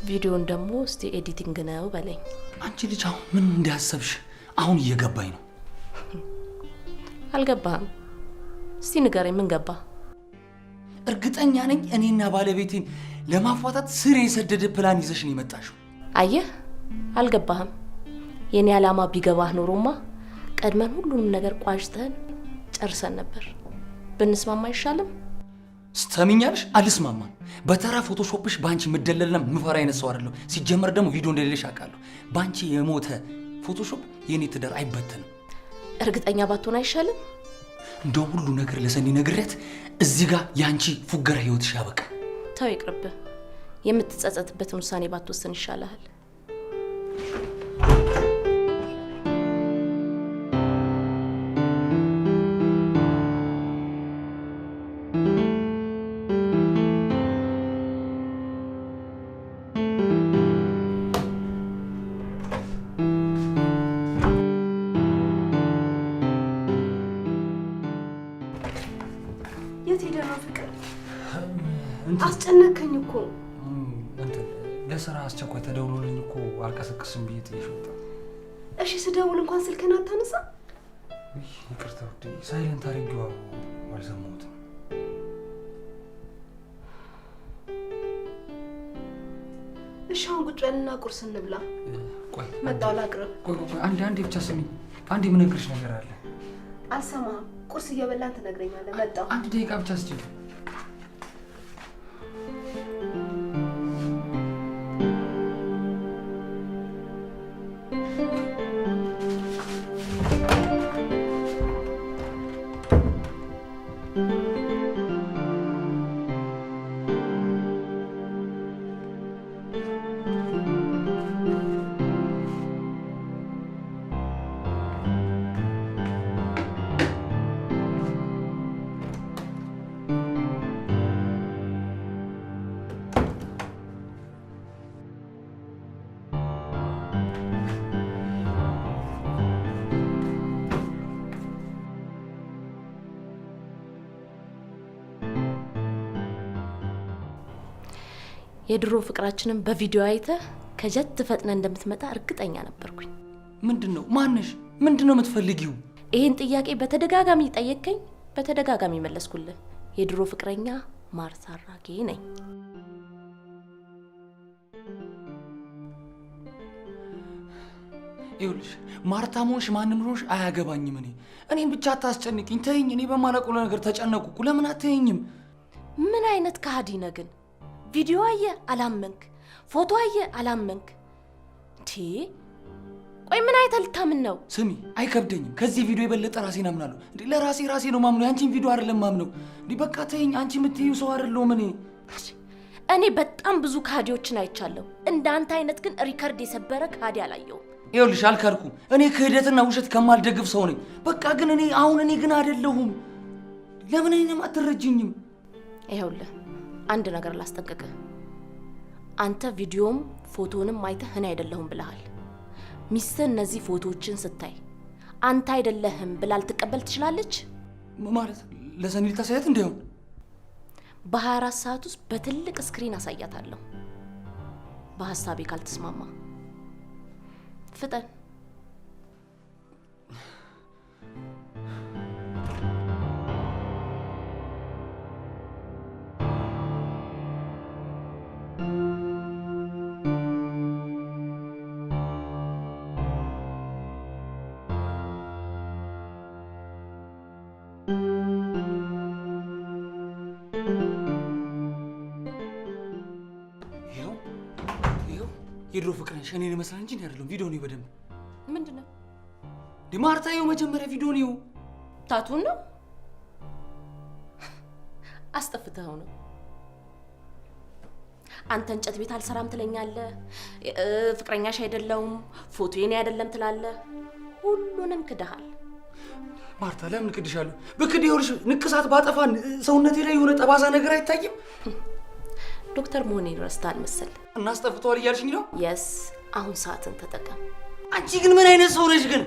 [SPEAKER 2] ቪዲዮን ደግሞ እስቲ ኤዲቲንግ ነው በለኝ።
[SPEAKER 4] አንቺ ልጅ አሁን ምን እንዳሰብሽ አሁን እየገባኝ ነው።
[SPEAKER 2] አልገባህም? እስቲ ንገረኝ፣ ምን ገባ?
[SPEAKER 4] እርግጠኛ ነኝ እኔና ባለቤቴን ለማፋታት ስር የሰደደ ፕላን ይዘሽ ነው የመጣሽው።
[SPEAKER 2] አየህ፣ አልገባህም። የኔ ዓላማ ቢገባህ ኖሮማ ቀድመን ሁሉንም ነገር ቋጭተን ጨርሰን ነበር። ብንስማማ አይሻልም?
[SPEAKER 4] ስተምኛለሽ? አልስማማም። በተራ ፎቶሾፕሽ ባንቺ ምደለልና ምፈራ አይነት ሰው አይደለሁ። ሲጀመር ደግሞ ቪዲዮ እንደሌለሽ አውቃለሁ። ባንቺ የሞተ ፎቶሾፕ የኔ ትዳር አይበተንም።
[SPEAKER 2] እርግጠኛ ባትሆን አይሻልም?
[SPEAKER 4] እንደውም ሁሉ ነገር ለሰኒ ነግሬያት እዚህ ጋር ያንቺ ፉገራ ህይወትሽ ያበቃ።
[SPEAKER 2] ተው ይቅርብህ። የምትጸጸትበትን ውሳኔ ባትወስን ይሻልሃል።
[SPEAKER 3] የት ሄደ ነው ፍቅር? አስጨነቀኝ እኮ።
[SPEAKER 4] ለስራ አስቸኳይ ተደውሎልኝ እኮ አልቀሰቅስም ብዬ ጥዬሽ ወጣሁ።
[SPEAKER 3] እሺ ስደውል እንኳን ስልክህን አታነሳ?
[SPEAKER 4] ይቅርታ ውዴ፣ ሳይለንት አድርጌው አልሰማሁትም።
[SPEAKER 3] እሺ አሁን ቁጭ በልና ቁርስ እንብላ።
[SPEAKER 4] ቆይ
[SPEAKER 3] መጣሁ ላቅርብ።
[SPEAKER 4] ቆይ አንዴ ብቻ ስሚኝ። አንዴ የምነግርሽ ነገር አለ።
[SPEAKER 3] አልሰማህም? ቁርስ እየበላን ትነግረኛለህ። መጣሁ።
[SPEAKER 4] አንድ ደቂቃ ብቻ ስጪኝ።
[SPEAKER 2] የድሮ ፍቅራችንን በቪዲዮ አይተህ ከጀት ፈጥነ እንደምትመጣ እርግጠኛ ነበርኩኝ።
[SPEAKER 4] ምንድነው? ማነሽ? ምንድነው የምትፈልጊው?
[SPEAKER 2] ይህን ጥያቄ በተደጋጋሚ ጠየቅከኝ፣ በተደጋጋሚ መለስኩልህ። የድሮ ፍቅረኛ ማርታ አራጌ ነኝ።
[SPEAKER 4] ይኸውልሽ ማርታ ሆንሽ ማንም ሆንሽ አያገባኝም። እኔን ብቻ አታስጨንቅኝ፣ ተይኝ። እኔ በማላውቀው ነገር ተጨነቁ። ለምን አትይኝም?
[SPEAKER 2] ምን አይነት ከሃዲ ነህ ግን? ቪዲዮ አየ አላመንክ፣ ፎቶ አየ አላመንክ። እንዴ ቆይ ምን አይተህ ልታምን ነው?
[SPEAKER 4] ስሚ አይከብደኝም። ከዚህ ቪዲዮ የበለጠ ራሴን አምናለሁ። እንዴ ለራሴ ነው ማምነው። ያንቺን ቪዲዮ አይደለም ማምነው። እንዴ በቃ ተይኝ። አንቺ የምትይው ሰው አይደለሁም
[SPEAKER 2] እኔ በጣም ብዙ ከሃዲዎችን አይቻለሁ። እንዳንተ አይነት ግን ሪከርድ የሰበረ ከሃዲ አላየሁም።
[SPEAKER 4] ይኸውልሽ አልካልኩም። እኔ ክህደትና ውሸት ከማልደግፍ ሰው ነኝ። በቃ ግን እኔ ግን አይደለሁም። ለምን እኔንም አትረጅኝም?
[SPEAKER 2] ይኸውልህ አንድ ነገር ላስጠንቅቅህ። አንተ ቪዲዮም ፎቶንም አይተህ እኔ አይደለሁም ብለሃል። ሚስትህ እነዚህ ፎቶዎችን ስታይ አንተ አይደለህም ብላ ልትቀበል ትችላለች?
[SPEAKER 4] ማለት ለሰኒ ልታሳያት እንዲሆን
[SPEAKER 2] በ24 ሰዓት ውስጥ በትልቅ ስክሪን አሳያታለሁ። በሀሳቤ ካልተስማማ ፍጠን።
[SPEAKER 4] የድሮ ፍቅረኛሽ እኔን ይመስላል እንጂ አይደለም። ቪዲዮ ነው በደንብ።
[SPEAKER 2] ምንድነው?
[SPEAKER 4] ማርታ ይኸው መጀመሪያ ቪዲዮ ነው።
[SPEAKER 2] ታቱን ነው አስጠፍተኸው ነው። አንተ እንጨት ቤት አልሰራም ትለኛለህ፣ ፍቅረኛሽ አይደለሁም፣ ፎቶ የኔ አይደለም ትላለህ። ሁሉንም ክደሃል።
[SPEAKER 4] ማርታ ለምን ክድሻለሁ? በክድ ይኸውልሽ ንቅሳት ባጠፋ ሰውነቴ ላይ የሆነ ጠባሳ ነገር አይታይም?
[SPEAKER 2] ዶክተር መሆኔን ረስተሃል መሰል።
[SPEAKER 4] እናስጠፍተዋል እያልሽኝ ነው?
[SPEAKER 2] የስ አሁን ሰዓትን ተጠቀም።
[SPEAKER 4] አንቺ ግን ምን አይነት ሰው ነሽ ግን?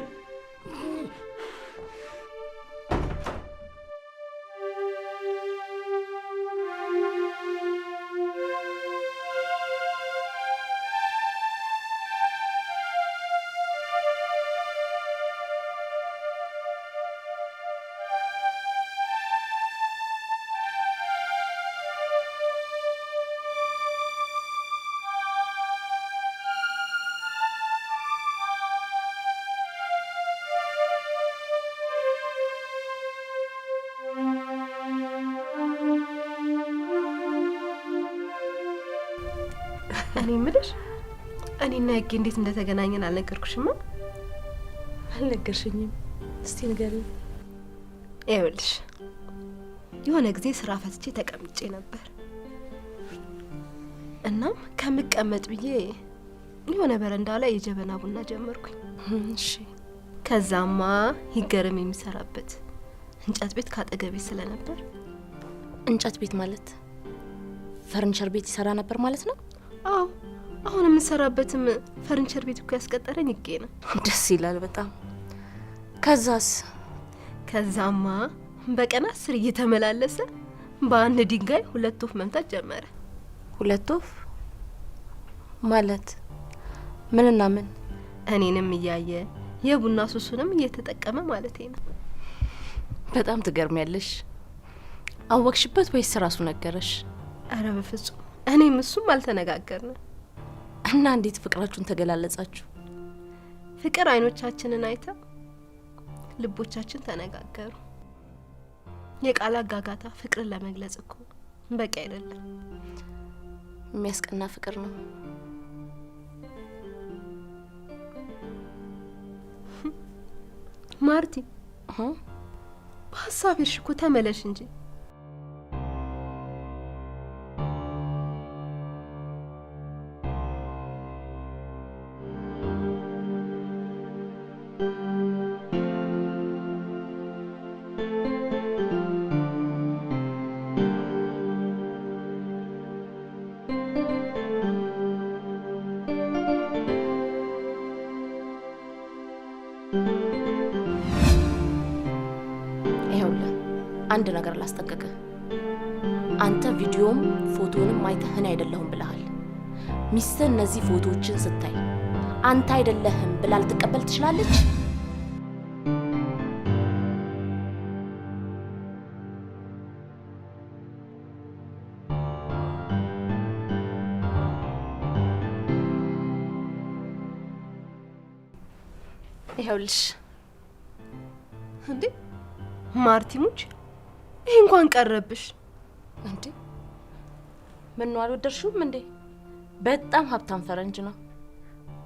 [SPEAKER 3] እኔ የምልሽ እኔና ህጌ እንዴት እንደተገናኘን አልነገርኩሽማ?
[SPEAKER 2] አልነገርሽኝም። እስቲ ንገሪኝ።
[SPEAKER 3] ይኸውልሽ የሆነ ጊዜ ስራ ፈትቼ ተቀምጬ ነበር። እናም ከምቀመጥ ብዬ የሆነ በረንዳ ላይ የጀበና ቡና ጀመርኩኝ።
[SPEAKER 2] እሺ።
[SPEAKER 3] ከዛማ ይገርም የሚሰራበት እንጨት ቤት ካጠገቤ ስለነበር።
[SPEAKER 2] እንጨት ቤት ማለት ፈርኒቸር ቤት ይሰራ ነበር ማለት ነው?
[SPEAKER 3] አዎ፣ አሁን የምሰራበትም ፈርኒቸር ቤት እኮ ያስቀጠረኝ ይጌ ነው።
[SPEAKER 2] ደስ ይላል በጣም። ከዛስ?
[SPEAKER 3] ከዛማ በቀን 10 እየተመላለሰ በአንድ ድንጋይ 2 ወፍ መምታት ጀመረ።
[SPEAKER 2] 2 ወፍ ማለት ምንና ምን?
[SPEAKER 3] እኔንም እያየ የቡና ሱሱንም እየተጠቀመ ማለት ነው።
[SPEAKER 2] በጣም ትገርሚያለሽ። አወቅሽበት ወይስ ራሱ ነገረሽ?
[SPEAKER 3] አረ በፍጹም እኔም እሱም አልተነጋገርንም።
[SPEAKER 2] እና እንዴት ፍቅራችሁን ተገላለጻችሁ?
[SPEAKER 3] ፍቅር አይኖቻችንን አይታ ልቦቻችን ተነጋገሩ። የቃላት ጋጋታ ፍቅርን ለመግለጽ እኮ በቂ አይደለም።
[SPEAKER 2] የሚያስቀና ፍቅር ነው።
[SPEAKER 3] ማርቲ በሀሳብሽ እኮ ተመለሽ እንጂ።
[SPEAKER 2] አንድ ነገር ላስጠንቅቅህ። አንተ ቪዲዮም ፎቶንም አይተህ እኔ አይደለሁም ብለሃል። ሚስትህ እነዚህ ፎቶዎችን ስታይ አንተ አይደለህም ብላ ልትቀበል ትችላለች? ይኸውልሽ።
[SPEAKER 3] እንዴ ማርቲሙች ይህ እንኳን ቀረብሽ
[SPEAKER 2] እንዴ? ምን ነው አልወደድሽውም እንዴ? በጣም ሀብታም ፈረንጅ ነው።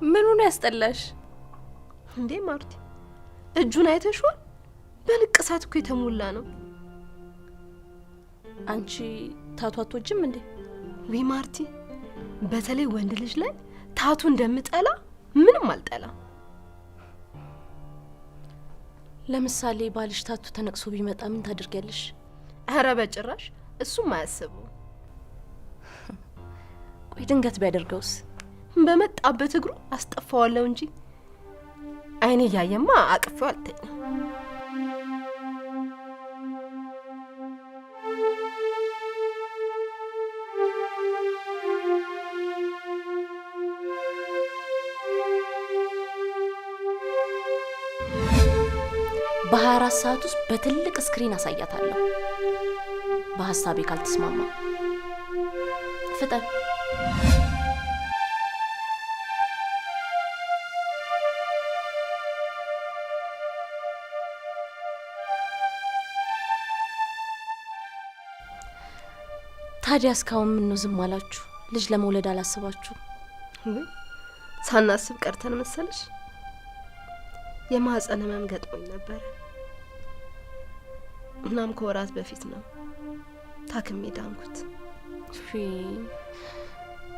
[SPEAKER 2] ምኑ ነው ያስጠላሽ
[SPEAKER 3] እንዴ? ማርቲ እጁን አይተሽዋል? በንቅሳት እኮ የተሞላ ነው።
[SPEAKER 2] አንቺ ታቱ አትወጂም እንዴ?
[SPEAKER 3] ዊ ማርቲ፣ በተለይ ወንድ ልጅ ላይ ታቱ እንደምጠላ ምንም አልጠላ።
[SPEAKER 2] ለምሳሌ ባልሽ ታቱ ተነቅሶ ቢመጣ ምን ታደርጊያለሽ?
[SPEAKER 3] አረ በጭራሽ፣ እሱም አያስበው።
[SPEAKER 2] ቆይ ድንገት ቢያደርገውስ?
[SPEAKER 3] በመጣበት እግሩ አስጠፋዋለሁ እንጂ አይኔ እያየማ አቅፌው አልተኛም።
[SPEAKER 2] በ24 ሰዓት ውስጥ በትልቅ ስክሪን አሳያታለሁ። በሀሳቤ ካልተስማማ ፍጠን። ታዲያ እስካሁን ምን ነው ዝም አላችሁ? ልጅ ለመውለድ አላስባችሁ?
[SPEAKER 3] ሳናስብ ቀርተን መሰለሽ? የማህፀን ህመም ገጥሞኝ ነበር። እናም ከወራት በፊት ነው ታክሜ ዳንኩት።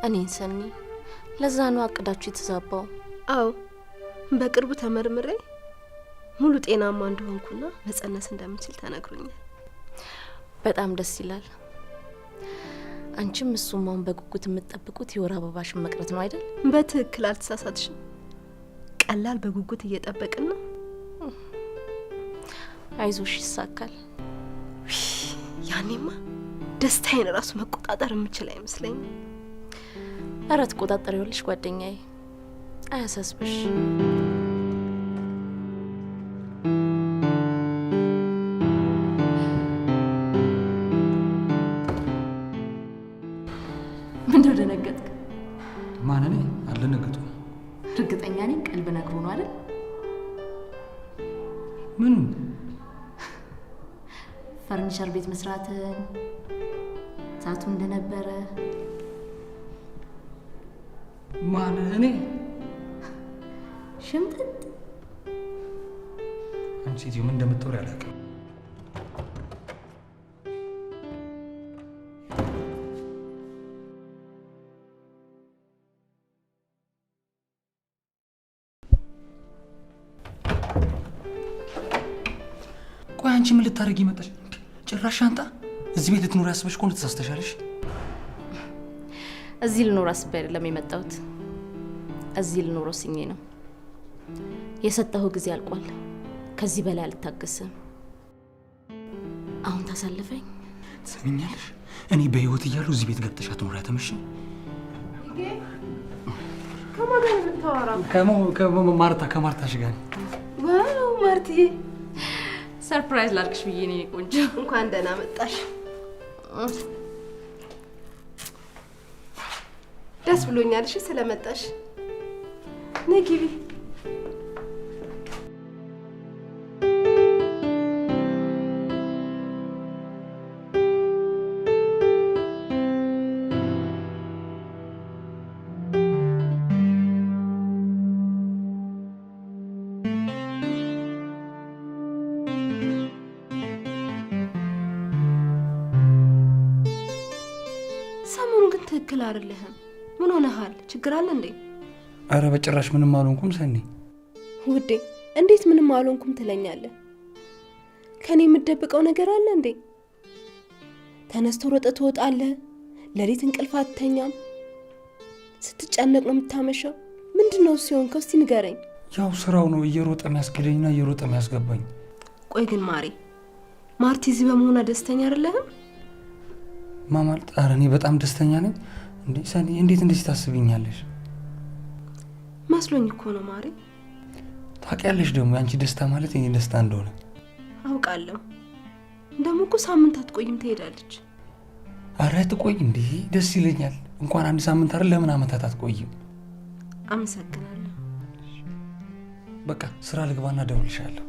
[SPEAKER 2] እኔን ሰኒ፣ ለዛ ነው አቅዳችሁ የተዛባው?
[SPEAKER 3] አዎ፣ በቅርቡ ተመርምሬ ሙሉ ጤናማ እንደሆንኩና መጸነስ እንደምችል ተነግሮኛል።
[SPEAKER 2] በጣም ደስ ይላል። አንቺም እሱም አሁን በጉጉት የምትጠብቁት የወር አበባሽን መቅረት ነው አይደል?
[SPEAKER 3] በትክክል አልተሳሳትሽም። ቀላል በጉጉት እየጠበቅን ነው።
[SPEAKER 2] አይዞሽ፣ ይሳካል።
[SPEAKER 3] ያኔማ ደስታዬን ራሱ መቆጣጠር የምችል አይመስለኝም።
[SPEAKER 2] ኧረ ትቆጣጠሪዋለሽ ጓደኛዬ፣ አያሳስብሽ።
[SPEAKER 5] ምንድነው ደነገጥክ?
[SPEAKER 4] ማን? እኔ አልደነገጥኩም።
[SPEAKER 5] እርግጠኛ ነኝ ቀልብ ነግሮ ነው አይደል?
[SPEAKER 4] ምን?
[SPEAKER 5] ፈርኒቸር ቤት መስራትን ታቱ እንደነበረ
[SPEAKER 4] ማን? እኔ?
[SPEAKER 5] ሽምጥጥ
[SPEAKER 4] አንቺ ሴትዮ ምን እንደምትወሪ አላውቅም። ቆይ አንቺ ምን ልታደርጊ መጣሽ? ጭራሽ ሻንጣ እዚህ ቤት ልትኖር ያስበሽ ከሆነ ተሳስተሻለሽ።
[SPEAKER 2] እዚህ ልኖር አስቤ አይደለም የመጣሁት። እዚህ ልኖር ወስኜ ነው። የሰጠሁ ጊዜ አልቋል። ከዚህ በላይ አልታገስም። አሁን ታሳልፈኝ።
[SPEAKER 4] ትሰሚኛለሽ? እኔ በህይወት እያለሁ እዚህ ቤት ገብተሽ አትኖር ያተመሽ።
[SPEAKER 3] ከማን ጋር የምታወራው?
[SPEAKER 4] ከማርታሽ ጋር።
[SPEAKER 3] ዋው ማርትዬ፣
[SPEAKER 2] ሰርፕራይዝ ላድርግሽ ብዬ ነው ቆንጆ።
[SPEAKER 3] እንኳን ደህና መጣሽ። ደስ ብሎኛል። እሺ ስለመጣሽ ነይ ግቢ። ሰሞኑን ግን ትክክል አይደለህም። ምን ሆነሃል? ችግር አለ እንዴ?
[SPEAKER 4] አረ በጭራሽ ምንም አልሆንኩም ሰኒ።
[SPEAKER 3] ውዴ እንዴት ምንም አልሆንኩም ትለኛለህ? ከኔ የምትደብቀው ነገር አለ እንዴ? ተነስቶ ሮጠ ትወጣለህ፣ ሌሊት እንቅልፍ አትተኛም፣ ስትጨነቅ ነው የምታመሸው። ምንድነው ሲሆንከው? እስቲ ንገረኝ።
[SPEAKER 4] ያው ስራው ነው እየሮጠ የሚያስገደኝና እየሮጠ የሚያስገባኝ።
[SPEAKER 3] ቆይ ግን ማርቲ እዚህ በመሆኗ ደስተኛ አይደለህም?
[SPEAKER 4] ማማልጥ አረ እኔ በጣም ደስተኛ ነኝ። እንዴ ሰኒ እንዴት እንደዚህ ታስቢኛለሽ?
[SPEAKER 3] መስሎኝ እኮ ነው ማሪ።
[SPEAKER 4] ታውቂያለሽ ደግሞ ያንቺ ደስታ ማለት የኔ ደስታ እንደሆነ
[SPEAKER 3] አውቃለሁ። ደግሞ እኮ ሳምንት አትቆይም ትሄዳለች።
[SPEAKER 4] አረ ትቆይ እንዴ? ደስ ይለኛል። እንኳን አንድ ሳምንት አይደል ለምን አመታት አትቆይም?
[SPEAKER 3] አመሰግናለሁ።
[SPEAKER 4] በቃ ስራ ልግባና ደውልሻለሁ።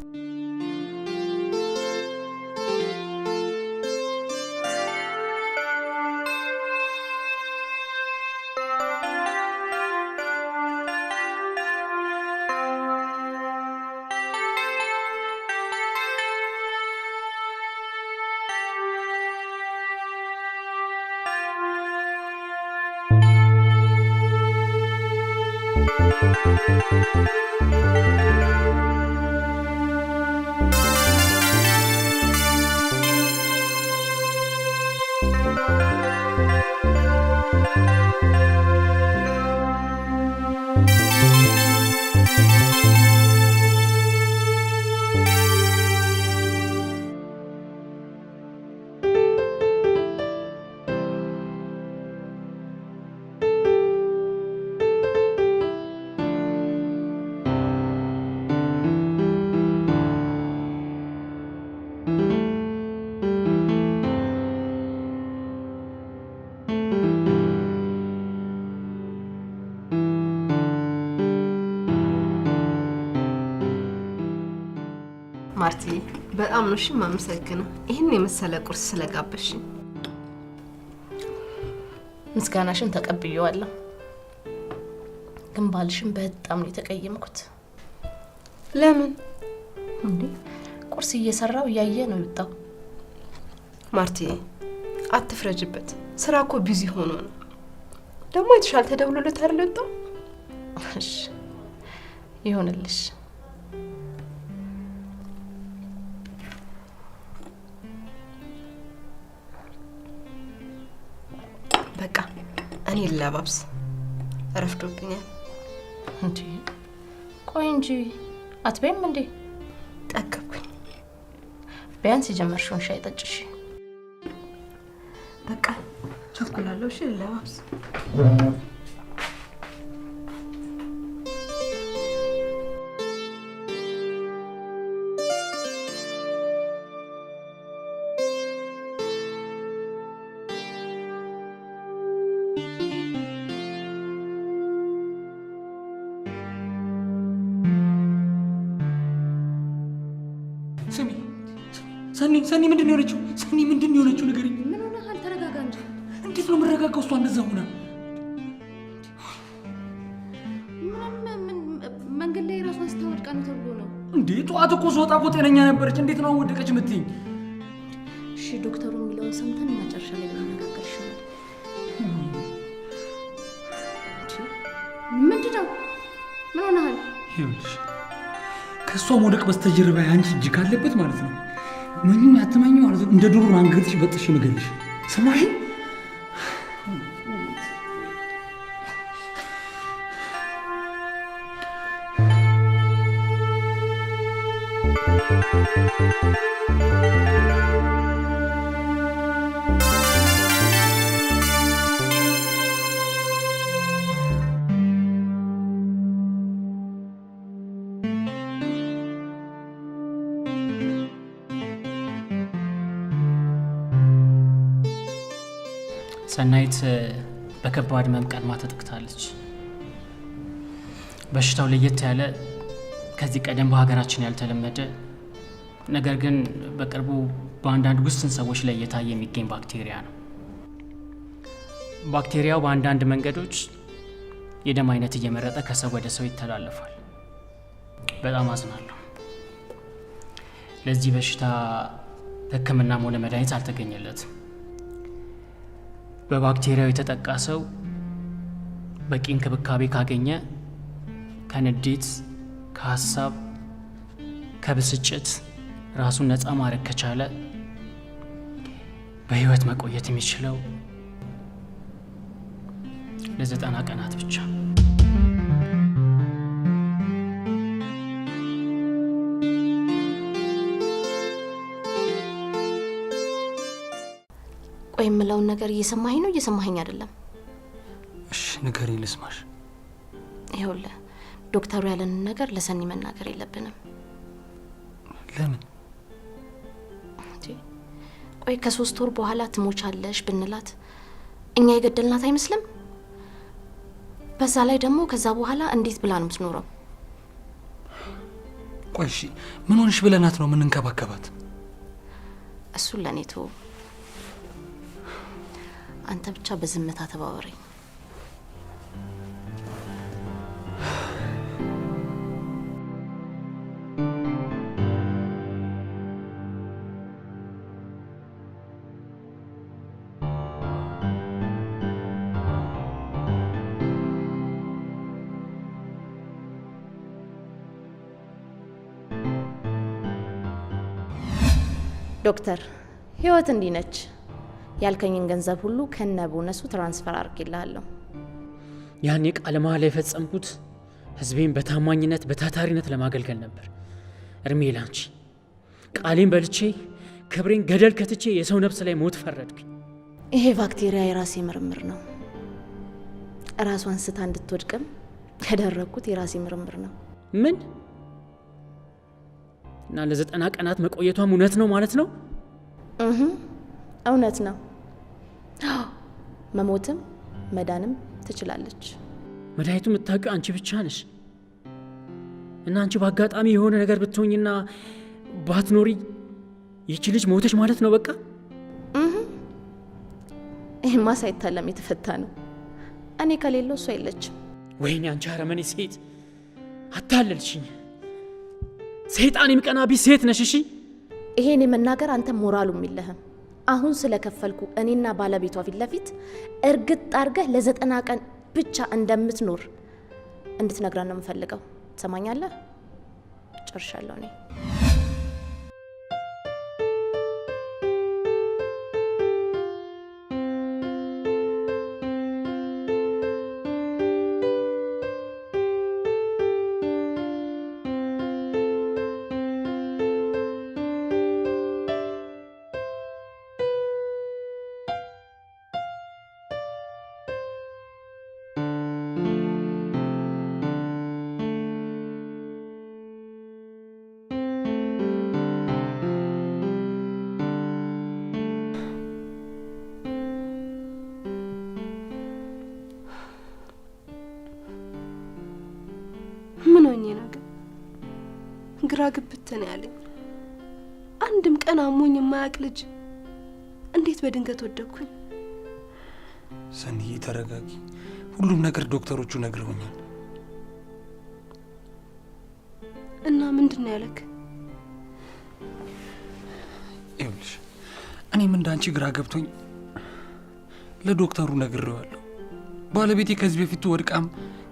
[SPEAKER 3] ማርቲ በጣም ነው እሺ የማመሰግነው ይሄን የመሰለ ቁርስ ስለጋበዝሽኝ።
[SPEAKER 2] ምስጋናሽን ተቀብዬዋለሁ። ግን ባልሽን በጣም ነው የተቀየምኩት።
[SPEAKER 3] ለምን?
[SPEAKER 2] እንዴ ቁርስ እየሰራው እያየ ነው የወጣው።
[SPEAKER 3] ማርቲ አትፍረጅበት። ስራ እኮ ቢዚ ሆኖ ነው። ደግሞ የተሻለ ተደውሎለት አይደል የወጣው?
[SPEAKER 2] እሺ ይሁንልሽ።
[SPEAKER 3] በቃ እኔ ልለባብስ፣ ረፍዶብኛል።
[SPEAKER 2] እንዴ ቆይ እንጂ አትበይም እንዴ?
[SPEAKER 3] ጠገብኩኝ።
[SPEAKER 2] ቢያንስ የጀመርሽውን ሻይ ጠጭሽ።
[SPEAKER 3] በቃ ቸኩላለሁ። እሺ ልለባብስ።
[SPEAKER 4] ሰኒ ምንድን ነው የሆነችው? ሰኒ ምንድን ነው የሆነችው? ንገሪኝ።
[SPEAKER 2] ምን ሆነሃል? ተረጋጋ እንጂ።
[SPEAKER 4] እንዴት ነው የምረጋጋው? እሷ እንደዛ ሆና ጠዋት እኮ ስወጣ እኮ ጤነኛ ነበረች። እንዴት ነው ወደቀች የምትይኝ?
[SPEAKER 2] እሺ ዶክተሩ የሚለውን ሰምተን መጨረሻ ላይ ልንነጋገር ይሻላል።
[SPEAKER 5] ምንድነው? ምን ሆነሃል?
[SPEAKER 4] ይኸውልሽ ከእሷ መውደቅ በስተጀርባ አንቺ እጅ ካለበት ማለት ነው ምንም አትመኝ ማለት ነው። እንደ ድሮ አንገትሽ በጥሽ ምገልሽ ሰማሽ?
[SPEAKER 1] ሰናይት በከባድ ህመም ቀድማ ተጠቅታለች። በሽታው ለየት ያለ ከዚህ ቀደም በሀገራችን ያልተለመደ ነገር ግን በቅርቡ በአንዳንድ ውስን ሰዎች ላይ እየታየ የሚገኝ ባክቴሪያ ነው። ባክቴሪያው በአንዳንድ መንገዶች የደም አይነት እየመረጠ ከሰው ወደ ሰው ይተላለፋል። በጣም አዝናለሁ። ለዚህ በሽታ ሕክምናም ሆነ መድኃኒት አልተገኘለትም። በባክቴሪያው የተጠቃ ሰው በቂ እንክብካቤ ካገኘ ከንዴት፣ ከሀሳብ፣ ከብስጭት ራሱን ነፃ ማድረግ ከቻለ በህይወት መቆየት የሚችለው ለ90 ቀናት ብቻ።
[SPEAKER 2] ቆይ የምለውን ነገር እየሰማኸኝ ነው? እየሰማኸኝ አይደለም?
[SPEAKER 4] እሺ ንገሪኝ ልስማሽ።
[SPEAKER 2] ይኸውልህ ዶክተሩ ያለንን ነገር ለሰኒ መናገር የለብንም።
[SPEAKER 4] ለምን?
[SPEAKER 2] ቆይ ከ3 ወር በኋላ ትሞቻለሽ ብንላት እኛ የገደልናት አይመስልም? በዛ ላይ ደግሞ ከዛ በኋላ እንዴት ብላ ነው የምትኖረው?
[SPEAKER 4] ቆይ እሺ ምን ሆነሽ ብለናት ነው የምንንከባከባት?
[SPEAKER 2] እሱን ለእኔ ተወው። አንተ ብቻ በዝምታ ተባበረኝ። ዶክተር ህይወት እንዲህ ነች። ያልከኝን ገንዘብ ሁሉ ከነ ቦነሱ ትራንስፈር አድርጌልሃለሁ።
[SPEAKER 1] ያኔ ቃለ መሃላ የፈጸምኩት ህዝቤን በታማኝነት በታታሪነት ለማገልገል ነበር። እርሜ ላንቺ። ቃሌን በልቼ ክብሬን ገደል ከትቼ የሰው ነፍስ ላይ ሞት ፈረድኩኝ።
[SPEAKER 2] ይሄ ባክቴሪያ የራሴ ምርምር ነው። ራሷን ስታ እንድትወድቅም ያደረኩት የራሴ ምርምር ነው።
[SPEAKER 1] ምን? እና ለ90 ቀናት መቆየቷም እውነት ነው ማለት ነው?
[SPEAKER 2] እውነት ነው። መሞትም መዳንም ትችላለች።
[SPEAKER 1] መድኃኒቱ የምታውቂው አንቺ ብቻ ነሽ። እና አንቺ በአጋጣሚ የሆነ ነገር ብትሆኝና ባትኖሪ ይቺ ልጅ ሞተች ማለት ነው በቃ?
[SPEAKER 2] ይህማ ሳይታለም የተፈታ ነው። እኔ ከሌለው እሷ የለችም።
[SPEAKER 1] ወይኔ አንቺ አረመኔ ሴት፣ አታለልሽኝ። ሰይጣን የሚቀናብሽ ሴት ነሽ። እሺ
[SPEAKER 2] ይሄን የመናገር አንተ ሞራሉም የለህም። አሁን ስለከፈልኩ እኔና ባለቤቷ ፊት ለፊት እርግጥ አድርገህ ለ90 ቀን ብቻ እንደምትኖር እንድትነግረን ነው የምፈልገው። ትሰማኛለህ? ጨርሻለሁ እኔ።
[SPEAKER 3] ምን ሆኜ ነው ግን? ግራ ግብት ነው ያለኝ። አንድም ቀን አሞኝ የማያውቅ ልጅ እንዴት በድንገት ወደኩኝ?
[SPEAKER 4] ሰንዬ ተረጋጊ። ሁሉም ነገር ዶክተሮቹ ነግረውኛል።
[SPEAKER 3] እና ምንድን ነው ያለክ?
[SPEAKER 4] ይኸውልሽ እኔም እንዳንቺ ግራ ገብቶኝ ለዶክተሩ ነግሬዋለሁ። ባለቤቴ ከዚህ በፊት ወድቃም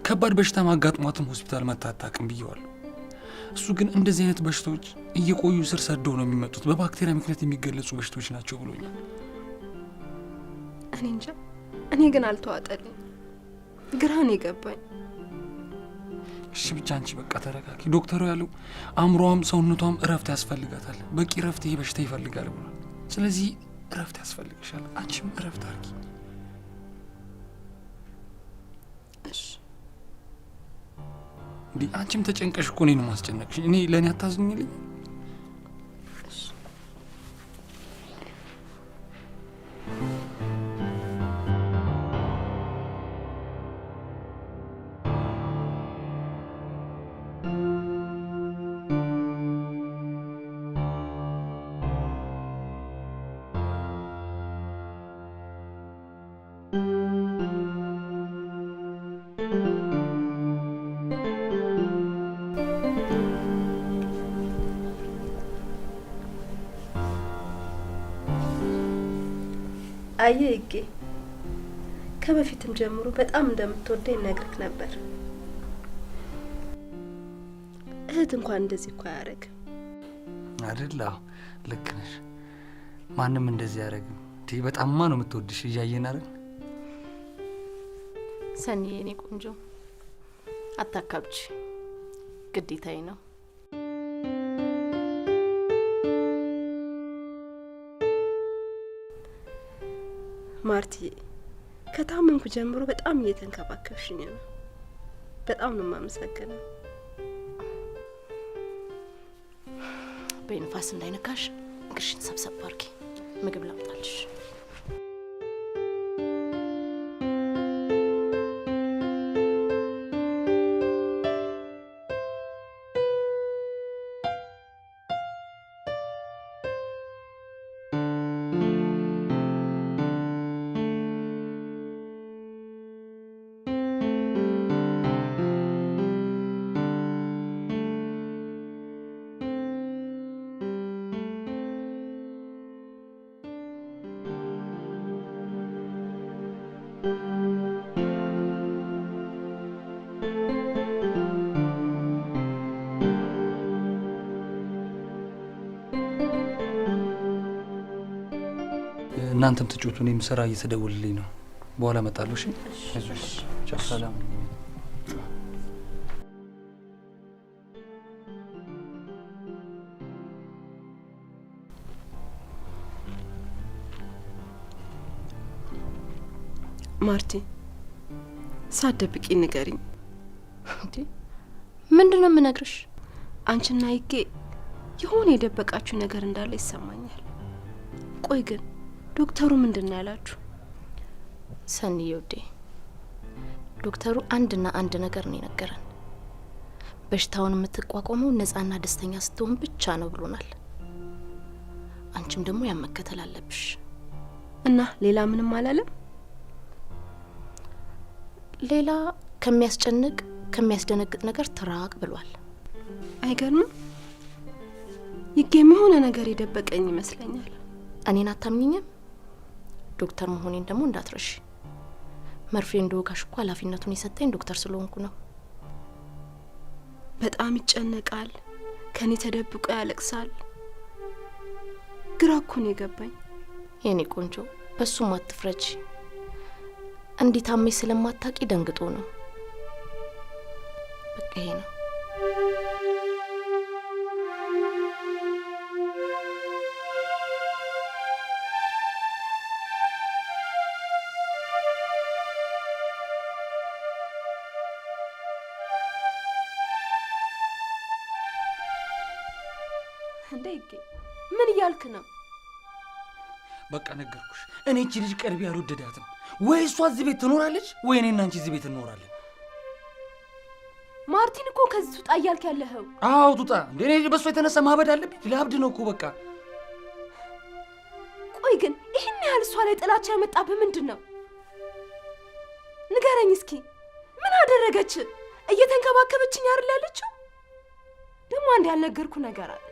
[SPEAKER 4] ከባድ በሽታ ማጋጥሟትም ሆስፒታል መታታቅም ብየዋለሁ። እሱ ግን እንደዚህ አይነት በሽታዎች እየቆዩ ስር ሰደው ነው የሚመጡት፣ በባክቴሪያ ምክንያት የሚገለጹ በሽታዎች ናቸው ብሎኛል።
[SPEAKER 3] እኔ እንጃ፣ እኔ ግን አልተዋጠልኝ፣ ግራ ነው የገባኝ።
[SPEAKER 4] እሺ ብቻ አንቺ በቃ ተረጋጊ። ዶክተሩ ያለው አእምሮዋም ሰውነቷም እረፍት ያስፈልጋታል፣ በቂ እረፍት ይሄ በሽታ ይፈልጋል ብሏል። ስለዚህ እረፍት ያስፈልግሻል፣ አንቺም እረፍት አድርጊ።
[SPEAKER 3] እሺ
[SPEAKER 4] እንዴ አንቺም ተጨንቀሽ እኮ እኔን ማስጨነቅሽ። እኔ ለእኔ አታዝኝልኝ?
[SPEAKER 3] አየ እጌ ከበፊትም ጀምሮ በጣም እንደምትወደኝ ነግርክ ነበር። እህት እንኳን እንደዚህ እኮ አያረግም
[SPEAKER 4] አይደል? ልክ ነሽ። ማንም እንደዚህ አያረግም። በጣምማ ነው የምትወድሽ። እያየን አይደል?
[SPEAKER 2] ሰኒዬ የኔ ቆንጆ አታካብጂ፣ ግዴታዬ ነው።
[SPEAKER 3] ማርቲዬ ከታመምኩ ጀምሮ በጣም እየተንከባከብሽኝ ነው። በጣም ነው የማመሰግነው።
[SPEAKER 2] በንፋስ እንዳይነካሽ እግርሽን ሰብሰብ አድርጊ። ምግብ ላምጣልሽ።
[SPEAKER 4] እናንተም ትጮቱ፣ እኔም ስራ እየተደወልልኝ ነው። በኋላ እመጣለሁ። እሺ አይዞሽ። ቻው። ሰላም።
[SPEAKER 3] ማርቲ ሳትደብቂ ንገሪኝ።
[SPEAKER 2] እንዴ ምንድን ነው የምነግርሽ?
[SPEAKER 3] አንቺና ይጌ የሆነ የደበቃችሁ ነገር እንዳለ ይሰማኛል። ቆይ ግን ዶክተሩ ምንድን ነው ያላችሁ?
[SPEAKER 2] ሰኒዬ ውዴ፣ ዶክተሩ አንድና አንድ ነገር ነው የነገረን። በሽታውን የምትቋቋመው ነጻና ደስተኛ ስትሆን ብቻ ነው ብሎናል። አንቺም ደግሞ ያን መከተል አለብሽ።
[SPEAKER 3] እና ሌላ ምንም አላለም?
[SPEAKER 2] ሌላ ከሚያስጨንቅ ከሚያስደነግጥ ነገር ትራቅ ብሏል።
[SPEAKER 3] አይገርምም? ይጌም የሆነ ነገር የደበቀኝ ይመስለኛል።
[SPEAKER 2] እኔን አታምኝኝም? ዶክተር መሆኔን ደግሞ እንዳትረሺ። መርፌ እንደወጋሽ እኮ ኃላፊነቱን የሰጠኝ ዶክተር ስለሆንኩ ነው።
[SPEAKER 3] በጣም ይጨነቃል፣ ከኔ ተደብቆ ያለቅሳል። ግራ እኮ ነው የገባኝ።
[SPEAKER 2] የኔ ቆንጆ በሱም አትፍረጂ። እንዲህ ታሜ ስለማታቂ ደንግጦ ነው። በቃ ይሄ ነው።
[SPEAKER 3] እንዴ ይጌ ምን እያልክ ነው?
[SPEAKER 4] በቃ ነገርኩሽ። እኔ እቺ ልጅ ቀርቢ አልወደዳትም። ወይ እሷ እዚህ ቤት ትኖራለች ወይ እኔና አንቺ እዚህ ቤት እንኖራለን።
[SPEAKER 3] ማርቲን እኮ ከዚህ ትውጣ እያልክ ያለኸው?
[SPEAKER 4] አዎ ትውጣ። እንዴ እኔ በሷ የተነሳ ማበድ አለብኝ? ለአብድ ነው እኮ በቃ።
[SPEAKER 3] ቆይ ግን ይህን ያህል እሷ ላይ ጥላቻ ያመጣብህ ምንድን ነው? ንገረኝ እስኪ። ምን አደረገች? እየተንከባከበችኝ አይደል ያለችው? ደግሞ አንድ ያልነገርኩ ነገር አለ።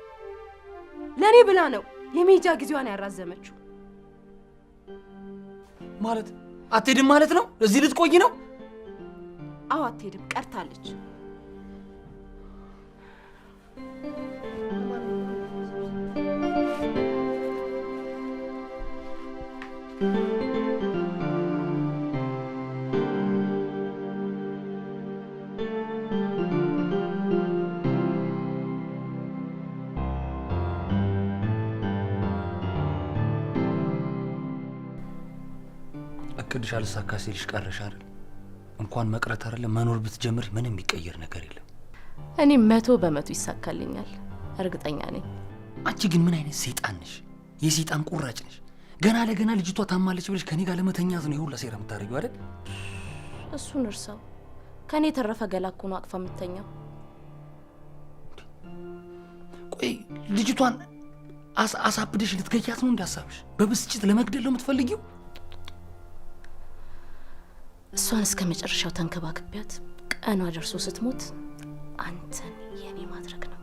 [SPEAKER 3] ለእኔ ብላ ነው የሜጃ ጊዜዋን ያራዘመችው።
[SPEAKER 4] ማለት አትሄድም ማለት ነው? እዚህ ልትቆይ ነው?
[SPEAKER 3] አዎ አትሄድም፣ ቀርታለች።
[SPEAKER 4] እቅድሽ አልሳካ ሲልሽ ቀረሽ አይደል? እንኳን መቅረት አይደለም መኖር ብትጀምር ምንም የሚቀየር ነገር የለም።
[SPEAKER 2] እኔ 100% ይሳካልኛል፣ እርግጠኛ ነኝ።
[SPEAKER 4] አንቺ ግን ምን አይነት ሰይጣን ነሽ? የሰይጣን ቁራጭ ነሽ። ገና ለገና ልጅቷ ታማለች ብለሽ ከኔ ጋር ለመተኛት ነው ይሁላ ሴራ የምታደርጊው አይደል?
[SPEAKER 2] እሱን እርሳው። ከኔ የተረፈ ገላ እኮ ነው አቅፋ የምተኛው።
[SPEAKER 4] ቆይ ልጅቷን አሳብደሽ ልትገያት ነው እንዳሳብሽ? በብስጭት ለመግደል ነው የምትፈልጊው?
[SPEAKER 2] እሷን እስከ መጨረሻው ተንከባክቢያት ቀኗ ደርሶ ስትሞት አንተን የኔ ማድረግ ነው።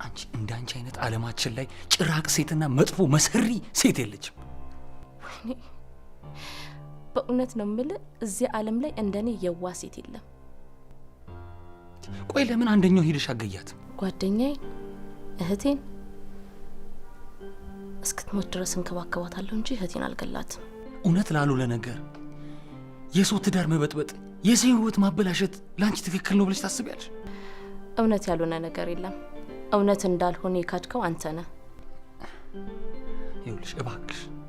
[SPEAKER 4] አንቺ እንዳንቺ አይነት ዓለማችን ላይ ጭራቅ ሴትና መጥፎ መሰሪ ሴት የለችም።
[SPEAKER 2] ወይኔ በእውነት ነው የምልህ፣ እዚህ ዓለም ላይ እንደኔ የዋ ሴት የለም።
[SPEAKER 4] ቆይ ለምን አንደኛው ሄደሽ አገያት?
[SPEAKER 2] ጓደኛዬን፣ እህቴን እስክትሞት ድረስ እንከባከባታለሁ እንጂ እህቴን አልገላትም።
[SPEAKER 4] እውነት ላልሆነ ነገር የሰው ትዳር መበጥበጥ፣ የሰው ህይወት ማበላሸት ለአንቺ ትክክል ነው ብለሽ ታስቢያለሽ?
[SPEAKER 2] እውነት ያልሆነ ነገር የለም። እውነት እንዳልሆነ የካድከው አንተ ነህ።
[SPEAKER 4] ይኸውልሽ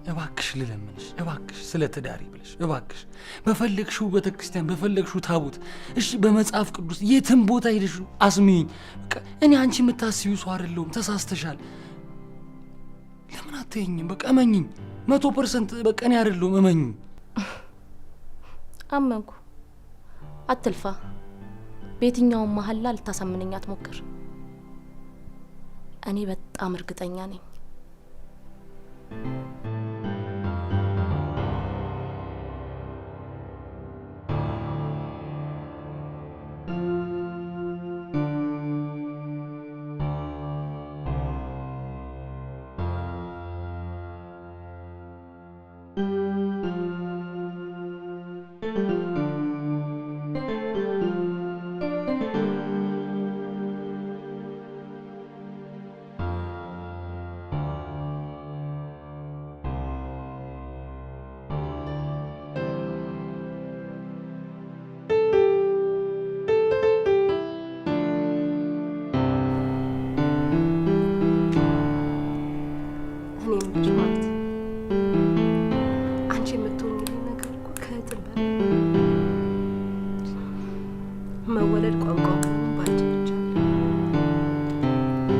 [SPEAKER 4] እባክሽ ልለምንሽ፣ እባክሽ ስለ ትዳሪ ብለሽ እባክሽ በፈለግሽው ቤተክርስቲያን በፈለግሽው ታቦት፣ እሺ በመጽሐፍ ቅዱስ የትም ቦታ ሄደሽ አስሚኝ። በቃ እኔ አንቺ የምታስቢው ሰው አይደለሁም፣ ተሳስተሻል። ለምን አትይኝም? በቃ እመኝኝ፣ 100% በቃ እኔ አይደለሁም፣ እመኝኝ።
[SPEAKER 2] አመንኩ። አትልፋ። በየትኛውም መሀላ ልታሳምነኝ አትሞክር። እኔ በጣም እርግጠኛ ነኝ።
[SPEAKER 3] መወለድ ቋንቋ ባንቺ ብቻ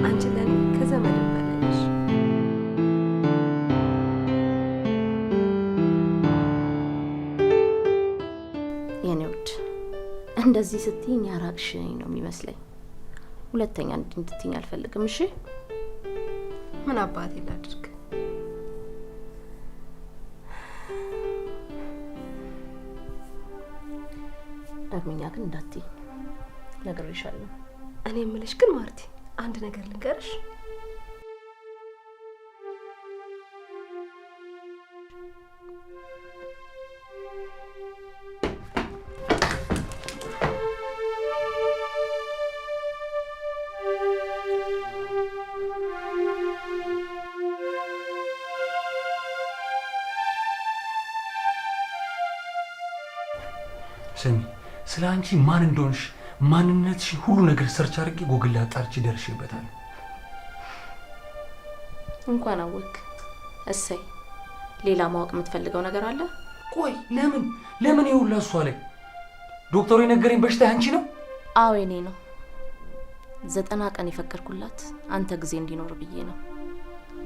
[SPEAKER 3] አንቺ ለኔ ከዘመድ በላይ ነሽ።
[SPEAKER 2] የኔ ውድ እንደዚህ ስትይኝ ያራቅሽኝ ነው የሚመስለኝ። ሁለተኛ እንድትይኝ አልፈልግም። እሺ
[SPEAKER 3] ምን አባቴ ላድርግ?
[SPEAKER 2] ዳግመኛ ግን እንዳትይ ነግሬሻለሁ።
[SPEAKER 3] እኔ የምልሽ ግን ማርቲ አንድ ነገር ልንገርሽ።
[SPEAKER 4] ስሚ፣ ስለ አንቺ ማን እንደሆንሽ ማንነትሽ ሁሉ ነገር ሰርች አድርጌ ጎግል ላይ አጣርቼ ደርሼበታለሁ።
[SPEAKER 2] እንኳን አወቅ። እሰይ። ሌላ ማወቅ የምትፈልገው ነገር አለ?
[SPEAKER 4] ቆይ ለምን ይሁላ እሷ ላይ ዶክተሩ የነገረኝ በሽታ አንቺ ነው?
[SPEAKER 2] አዎ የኔ ነው። 90 ቀን የፈከርኩላት አንተ ጊዜ እንዲኖር ብዬ ነው።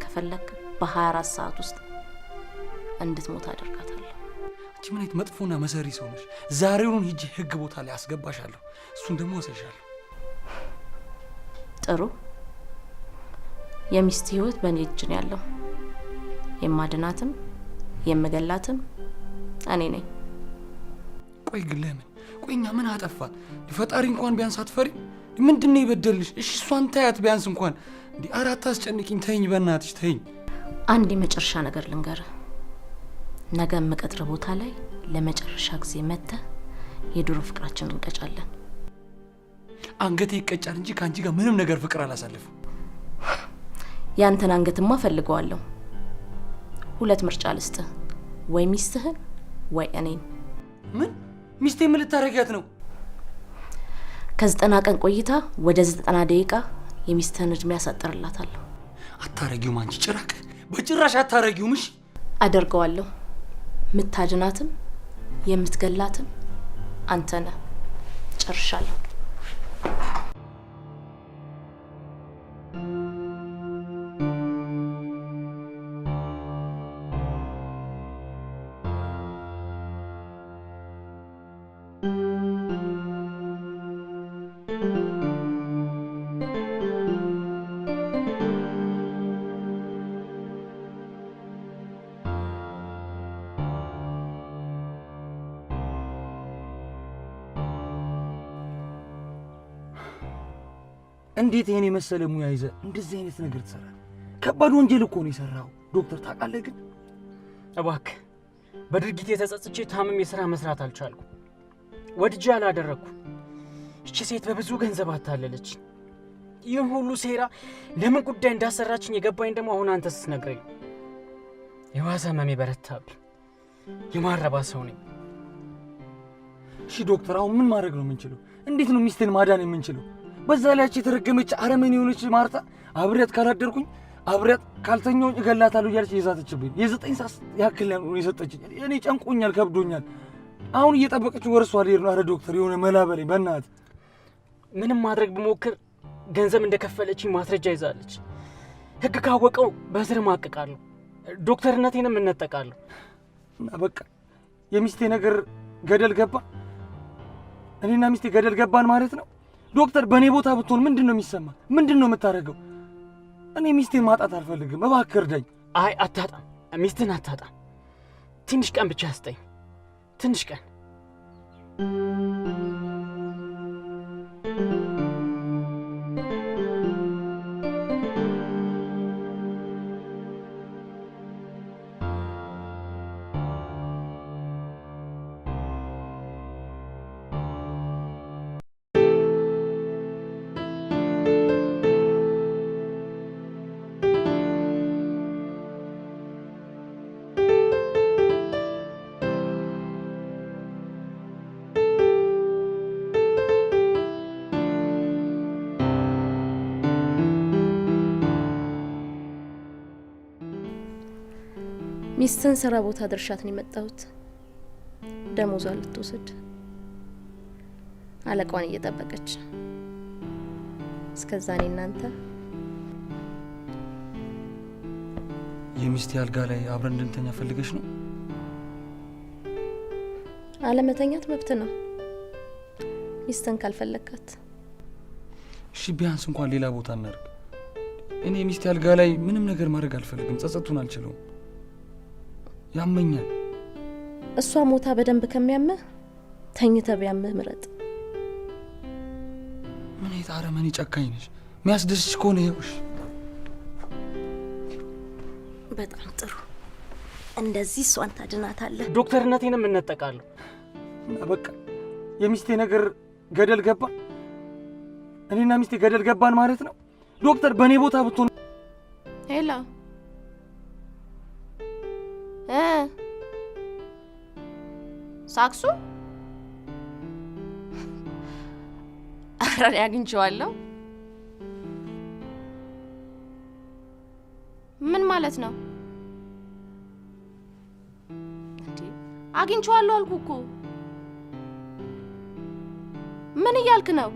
[SPEAKER 2] ከፈለክ በ24 ሰዓት ውስጥ እንድትሞት አደርጋታለሁ።
[SPEAKER 4] አንቺ ምን አይነት መጥፎና መሰሪ ሰው ነሽ? ዛሬውን ሂጂ ህግ ቦታ ላይ አስገባሻለሁ። እሱን ደግሞ ወሰሻለሁ።
[SPEAKER 2] ጥሩ። የሚስት ህይወት በእኔ እጅ ነው ያለው። የማድናትም የምገላትም እኔ ነኝ።
[SPEAKER 4] ቆይ ግን ቆይኛ ምን አጠፋን? ፈጣሪ እንኳን ቢያንስ አትፈሪ? ምንድነው ይበደልሽ? እሺ እሷን ታያት ቢያንስ እንኳን እንዴ። አራት አስጨንቂኝ፣ ተይኝ፣ በእናትሽ ተይኝ።
[SPEAKER 2] አንድ የመጨረሻ ነገር ልንገር። ነገ የምቀጥር ቦታ ላይ ለመጨረሻ ጊዜ መጥተህ የድሮ ፍቅራችንን እንቀጫለን።
[SPEAKER 4] አንገቴ ይቀጫል እንጂ ከአንቺ ጋር ምንም ነገር ፍቅር አላሳልፍም።
[SPEAKER 2] ያንተን አንገትማ ፈልገዋለሁ። ሁለት ምርጫ ልስጥህ፣ ወይ ሚስትህን ወይ እኔን።
[SPEAKER 4] ምን ሚስቴ ምን ልታረጊያት ነው?
[SPEAKER 2] ከ90 ቀን ቆይታ ወደ 90 ደቂቃ የሚስትህን እድሜ ያሳጥርላታለሁ።
[SPEAKER 4] አታረጊውም አንቺ ጭራቅ፣ በጭራሽ አታረጊውም። እሺ
[SPEAKER 2] አደርገዋለሁ። ምታድናትም የምትገላትም አንተ ነህ። ጨርሻለሁ።
[SPEAKER 6] እንዴት ይሄን የመሰለ ሙያ ይዘህ እንደዚህ አይነት ነገር ትሰራለህ? ከባድ ወንጀል እኮ ነው የሰራው ዶክተር፣ ታውቃለህ? ግን
[SPEAKER 1] እባክህ በድርጊት የተጸጽቼ ታምም የሥራ መስራት አልቻልኩ። ወድጄ አላደረግኩ። እቺ ሴት በብዙ ገንዘብ አታለለች። ይህን ሁሉ ሴራ ለምን ጉዳይ እንዳሰራችኝ የገባኝ ደግሞ አሁን አንተ ስትነግረኝ። የዋዛ ህመሜ በረታብኝ። የማረባ ሰው ነኝ።
[SPEAKER 6] እሺ ዶክተር፣ አሁን ምን ማድረግ ነው የምንችለው? እንዴት ነው ሚስቴን ማዳን የምንችለው? በዛ ላይች የተረገመች አረመኔ የሆነች ማርታ አብሬያት ካላደርኩኝ አብሬያት ካልተኛውኝ እገላታለሁ እያለች የዛተችብኝ የ9 ሰዓት ያክል ነው የሰጠችኝ። እኔ ጨንቆኛል፣ ከብዶኛል። አሁን እየጠበቀች ወርሷ ልሄድ ነው። አረ ዶክተር የሆነ መላ በለኝ በእናትህ።
[SPEAKER 1] ምንም ማድረግ ብሞክር ገንዘብ እንደከፈለችኝ ማስረጃ ይዛለች። ህግ ካወቀው በእስር ማቅቃለሁ፣ ዶክተርነቴንም እነጠቃለሁ።
[SPEAKER 6] እና በቃ የሚስቴ ነገር ገደል ገባ። እኔና ሚስቴ ገደል ገባን ማለት ነው። ዶክተር በእኔ ቦታ ብትሆን ምንድን ነው የሚሰማ? ምንድን ነው የምታደርገው? እኔ ሚስቴን ማጣት አልፈልግም። እባክህ እርዳኝ።
[SPEAKER 1] አይ አታጣም፣ ሚስትን አታጣም። ትንሽ ቀን ብቻ ስጠኝ፣ ትንሽ ቀን።
[SPEAKER 2] ሚስትን ስራ ቦታ ድርሻት ነው የመጣሁት። ደሞዟን ልትወስድ አለቃዋን እየጠበቀች። እስከዛ እኔ እናንተ
[SPEAKER 6] የሚስቴ አልጋ ላይ አብረን እንድንተኛ ፈልገሽ ነው?
[SPEAKER 2] አለመተኛት መብት ነው፣ ሚስትን ካልፈለካት።
[SPEAKER 6] እሺ ቢያንስ እንኳን ሌላ ቦታ እናድርግ። እኔ የሚስቴ አልጋ ላይ ምንም ነገር ማድረግ አልፈልግም። ጸጸቱን አልችለውም፣ ያመኛል።
[SPEAKER 2] እሷ ሞታ በደንብ ከሚያምህ ተኝተህ ቢያምህ ምረጥ።
[SPEAKER 6] ምን አይነት አረመኔ ጨካኝ ነሽ! የሚያስደስች ከሆነ ይኸውሽ።
[SPEAKER 2] በጣም ጥሩ፣ እንደዚህ እሷን ታድናታለህ።
[SPEAKER 1] ዶክተርነቴንም እነጠቃለሁ።
[SPEAKER 6] እና በቃ የሚስቴ ነገር ገደል ገባ። እኔና ሚስቴ ገደል ገባን ማለት ነው። ዶክተር በእኔ ቦታ ብትሆን።
[SPEAKER 2] ሄላ ሳክሱ አራኔ አግኝቼዋለሁ። ምን ማለት ነው? እንዴ አግኝቼዋለሁ አልኩ እኮ። ምን እያልክ ነው?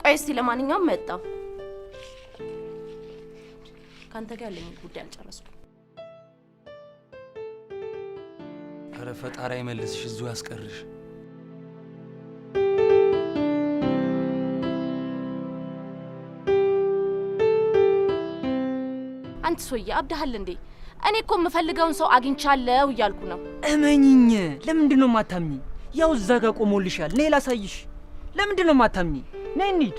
[SPEAKER 2] ቆይ እስቲ ለማንኛውም መጣው። ካንተ ጋር ያለኝ ጉዳይ አልጨረስኩም።
[SPEAKER 6] ኧረ ፈጣሪ አይመልስሽ፣ እዚሁ ያስቀርሽ።
[SPEAKER 2] አንተ ሰውዬ አብደሃል እንዴ? እኔ እኮ የምፈልገውን ሰው አግኝቻለሁ እያልኩ ነው።
[SPEAKER 7] እመኚኝ። ለምንድን ነው የማታምኚ? ያው እዛ ጋር ቆሞልሻል። ነይ ላሳይሽ። ለምንድን ነው የማታምኚ? ነይ እንሂድ።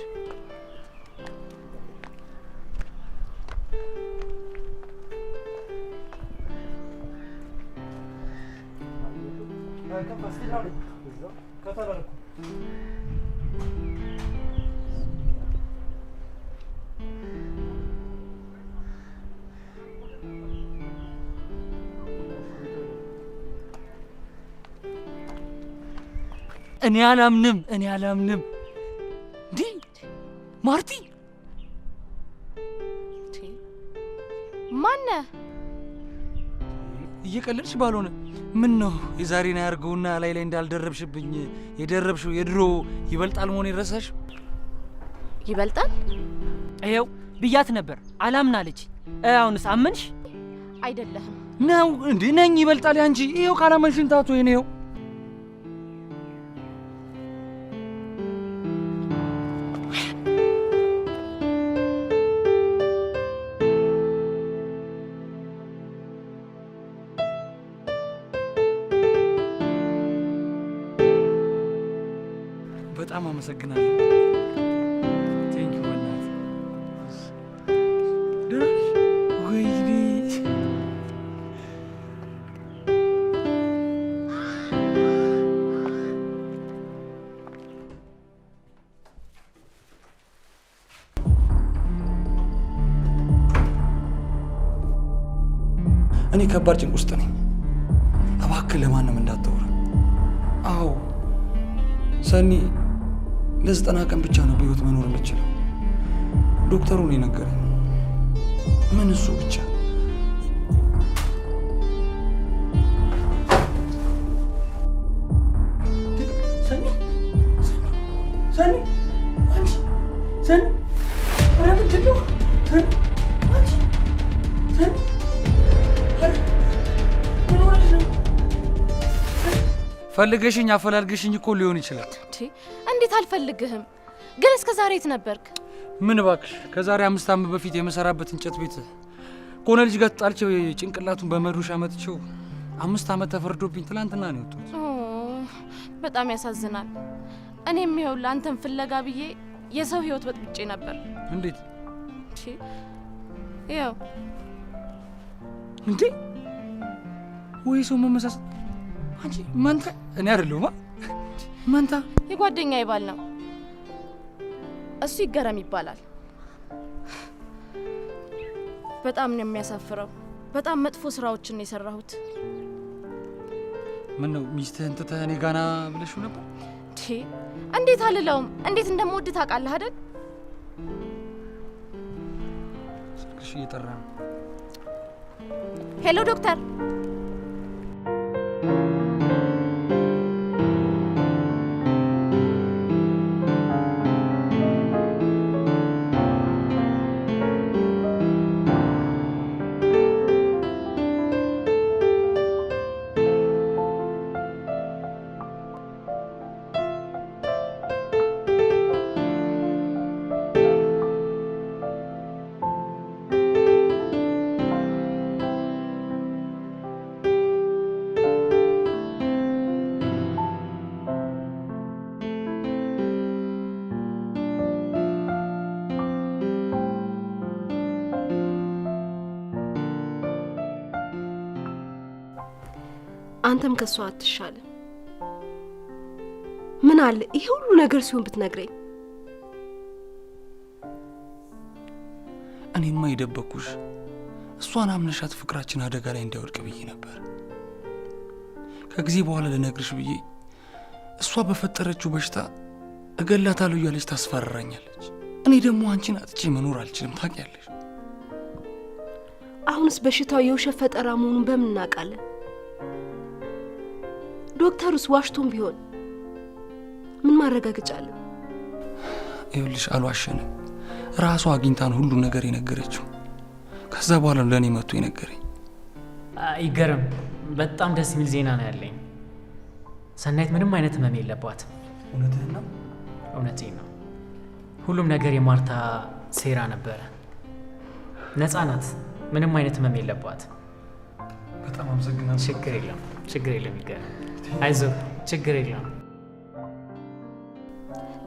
[SPEAKER 4] እኔ አላምንም እንዴ ማርቲ
[SPEAKER 2] ማነ?
[SPEAKER 4] እየቀለድሽ ባልሆነ ምን ነው የዛሬን ያርገውና ላይ እንዳልደረብሽብኝ የደረብሽው የድሮ ይበልጣል መሆን ይረሳሽ?
[SPEAKER 2] ይበልጣል?
[SPEAKER 7] ይኸው ብያት ነበር አላምናለች። አሁንስ አመንሽ?
[SPEAKER 2] አይደለህም
[SPEAKER 4] ነው እንዴ? ነኝ ይበልጣል ያንቺ። ይኸው ካላመንሽን ታቶ ይሄው በጣም አመሰግናለሁ። ቴንክ ዩ ወናት ደስ ወይኔ እኔ ከባድ ጭንቅ ውስጥ ነኝ። እባክህ ለማንም እንዳታወራ። አዎ ሰኒ ለ90 ቀን ብቻ ነው በህይወት መኖር የምችለው። ዶክተሩ ነው የነገረኝ። ምን እሱ ብቻ ሰኒ ሰኒ አንቺ ሰኒ ኧረ ምንድን ነው ሰኒ አንቺ ሰኒ ምን ሆነሽ ነው? ፈልገሽኝ አፈላልገሽኝ እኮ ሊሆን ይችላል።
[SPEAKER 2] እንዴት አልፈልግህም? ግን እስከ ዛሬ የት ነበርክ?
[SPEAKER 4] ምን እባክሽ፣ ከዛሬ 5 ዓመት በፊት የመሰራበት እንጨት ቤት ከሆነ ልጅ ጋር ተጣልቼው ጭንቅላቱን በመዶሻ መትቼው 5 ዓመት ተፈርዶብኝ ትላንትና ነው የወጣሁት።
[SPEAKER 2] በጣም ያሳዝናል። እኔም ይኸውልህ አንተን ፍለጋ ብዬ የሰው ህይወት በጥብጬ ነበር።
[SPEAKER 4] እንዴት?
[SPEAKER 2] ይኸው
[SPEAKER 4] እንዴ ወይ ሰው መመሳሰል። አንቺ መንታ እኔ አይደለሁማ መንታ
[SPEAKER 2] የጓደኛ ይባል ነው እሱ ይገረም ይባላል። በጣም ነው የሚያሳፍረው። በጣም መጥፎ ስራዎችን የሰራሁት።
[SPEAKER 4] ምን ነው ሚስትህን ትተህ እኔ ጋና ብለሽው ነበር?
[SPEAKER 2] እንዴት አልለውም? እንዴት እንደምወድ ታውቃለህ አይደል?
[SPEAKER 4] ስልክሽ እየጠራ ነው።
[SPEAKER 2] ሄሎ ዶክተር።
[SPEAKER 3] አንተም ከሷ አትሻልም። ምን አለ ይሄ ሁሉ ነገር ሲሆን ብትነግረኝ።
[SPEAKER 4] እኔማ የደበኩሽ እሷን አምነሻት ፍቅራችን አደጋ ላይ እንዳይወድቅ ብዬ ነበር። ከጊዜ በኋላ ልነግርሽ ብዬ እሷ በፈጠረችው በሽታ እገላታለሁ እያለች ታስፈራራኛለች። እኔ ደግሞ አንቺን አጥቼ መኖር አልችልም ታውቂያለሽ።
[SPEAKER 3] አሁንስ በሽታው የውሸት ፈጠራ መሆኑን በምን እናውቃለን? ዶክተሩስ ዋሽቶም ቢሆን ምን ማረጋገጫ አለ?
[SPEAKER 4] ይኸውልሽ አልዋሸንም። ራሷ አግኝታን ሁሉ ነገር የነገረችው። ከዛ በኋላ ለእኔ መጥቶ የነገረኝ።
[SPEAKER 1] ይገርም። በጣም ደስ የሚል ዜና ነው ያለኝ። ሰናይት ምንም አይነት ህመም የለባትም።
[SPEAKER 4] እውነትህን ነው?
[SPEAKER 1] እውነቴን ነው። ሁሉም ነገር የማርታ ሴራ ነበረ። ነፃ ናት። ምንም አይነት ህመም የለባትም።
[SPEAKER 6] በጣም አመሰግናለሁ።
[SPEAKER 1] ችግር የለም ይገር። አይዞህ፣ ችግር የለም።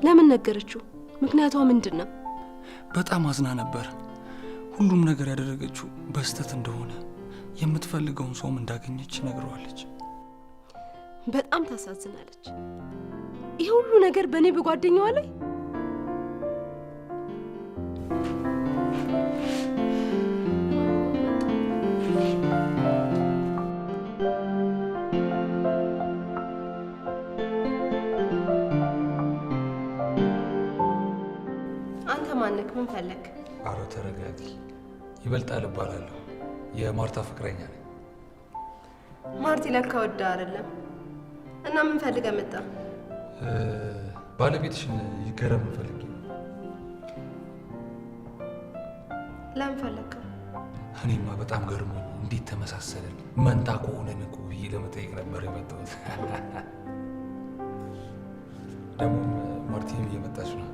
[SPEAKER 3] ለምን ነገረችው? ምክንያቷ ምንድን ነው?
[SPEAKER 4] በጣም አዝና ነበር። ሁሉም ነገር ያደረገችው በስተት እንደሆነ የምትፈልገውን ሰውም እንዳገኘች ነግረዋለች።
[SPEAKER 3] በጣም ታሳዝናለች። ይህ ሁሉ ነገር በእኔ በጓደኛዋ ላይ። አንተ ማነክ? ምን ፈለግ?
[SPEAKER 4] አረ ተረጋጊ። ይበልጣል እባላለሁ። የማርታ ፍቅረኛ ነኝ።
[SPEAKER 3] ማርቲ ለካ ወዳ አይደለም። እና ምን ፈልገህ መጣ?
[SPEAKER 4] ባለቤትሽን ይገረም ፈልጌ ነው።
[SPEAKER 3] ለምን ፈለግከው?
[SPEAKER 4] እኔማ በጣም ገርሞኝ እንዴት ተመሳሰለን መንታ ከሆነን እኮ ብዬ ለመጠየቅ ነበር የመጣሁት። ደግሞ ማርቲን እየመጣች ነው።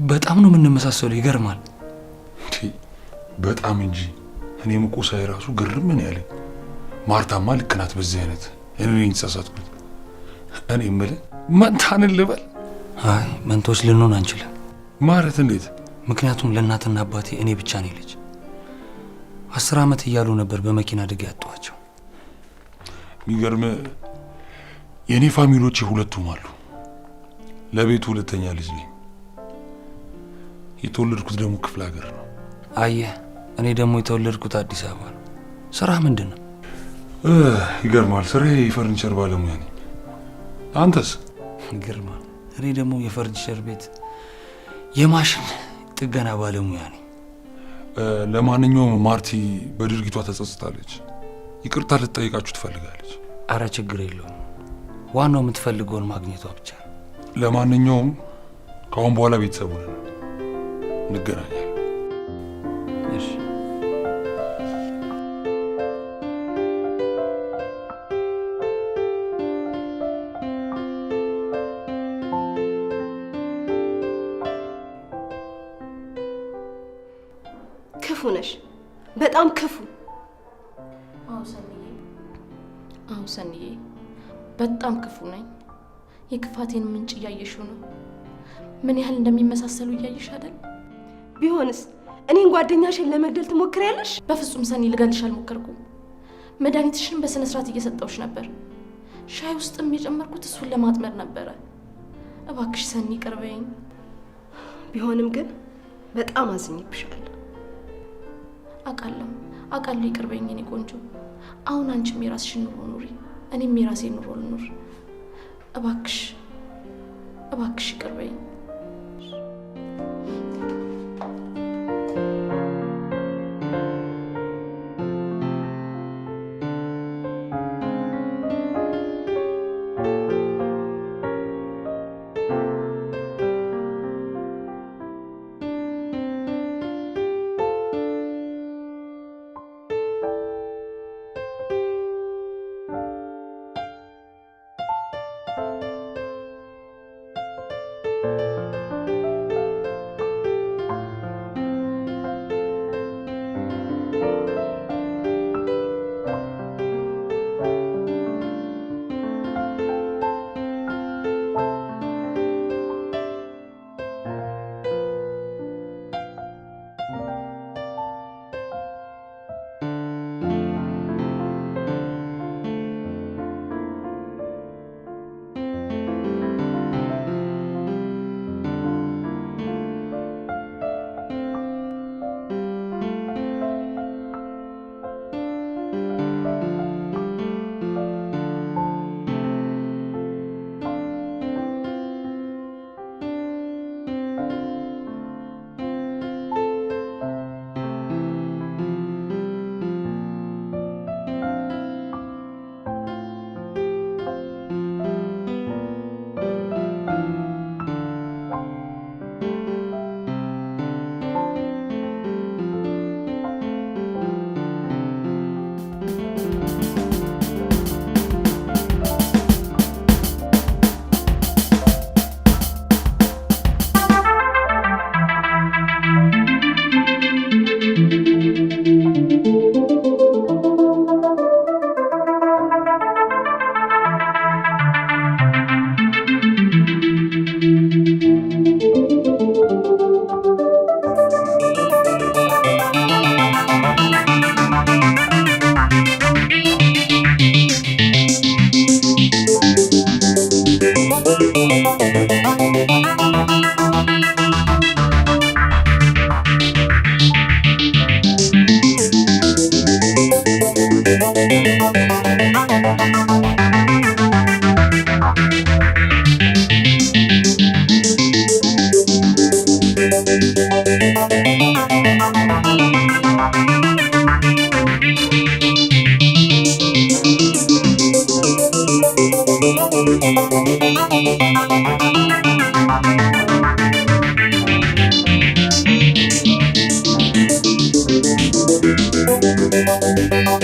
[SPEAKER 4] በጣም ነው የምንመሳሰለው። ይገርማል።
[SPEAKER 8] በጣም እንጂ እኔም እኮ ሳይ ራሱ ግርም ምን ያለኝ። ማርታማ ልክ ናት በዚህ አይነት። እኔ ነኝ የተሳሳትኩት። እኔ የምልህ መንታን ልበል?
[SPEAKER 4] አይ መንቶች ልንሆን አንችልም።
[SPEAKER 8] ማለት እንዴት?
[SPEAKER 4] ምክንያቱም ለእናትና አባቴ እኔ ብቻ ነኝ ልጅ። 10 ዓመት እያሉ ነበር በመኪና አደጋ ያጧቸው።
[SPEAKER 8] የሚገርም የእኔ ፋሚሊዎቼ ሁለቱም አሉ። ለቤቱ ሁለተኛ ልጅ ነኝ። የተወለድኩት ደግሞ ክፍለ ሀገር ነው።
[SPEAKER 4] አየህ፣ እኔ ደግሞ የተወለድኩት አዲስ አበባ ነው። ስራ ምንድን ነው?
[SPEAKER 8] ይገርማል። ስራዬ የፈርኒቸር ባለሙያ ነኝ። አንተስ?
[SPEAKER 4] ይገርማል። እኔ ደግሞ የፈርኒቸር ቤት የማሽን ጥገና ባለሙያ ነኝ።
[SPEAKER 8] ለማንኛውም ማርቲ በድርጊቷ ተጸጽታለች። ይቅርታ ልትጠይቃችሁ ትፈልጋለች።
[SPEAKER 4] አረ ችግር የለውም። ዋናው የምትፈልገውን ማግኘቷ ብቻ ነው።
[SPEAKER 8] ለማንኛውም ከአሁን በኋላ ቤተሰቡ ነን፣ እንገናኛለን።
[SPEAKER 4] እሺ።
[SPEAKER 3] ክፉ ነሽ፣ በጣም ክፉ።
[SPEAKER 2] አዎ ሰንዬ፣ በጣም ክፉ ነኝ። የክፋቴን ምንጭ እያየሽው ነው። ምን ያህል እንደሚመሳሰሉ እያየሽ አይደል?
[SPEAKER 3] ቢሆንስ እኔን ጓደኛሽን ለመግደል ትሞክሪያለሽ?
[SPEAKER 2] በፍጹም ሰኒ፣ ልገልሽ አልሞከርኩም። መድኃኒትሽን በስነ ስርዓት እየሰጠውሽ ነበር። ሻይ ውስጥም የጨመርኩት እሱን ለማጥመር ነበረ። እባክሽ ሰኒ ቅርበኝ።
[SPEAKER 3] ቢሆንም ግን በጣም አዝኜብሻለሁ።
[SPEAKER 2] አውቃለሁ፣ ይቅርበኝ የኔ ቆንጆ። አሁን አንቺም የራስሽን ኑሮ ኑሪ፣ እኔም የራሴን ኑሮ ልኑር። እባክሽ ይቅርበኝ።
[SPEAKER 9] Thank you.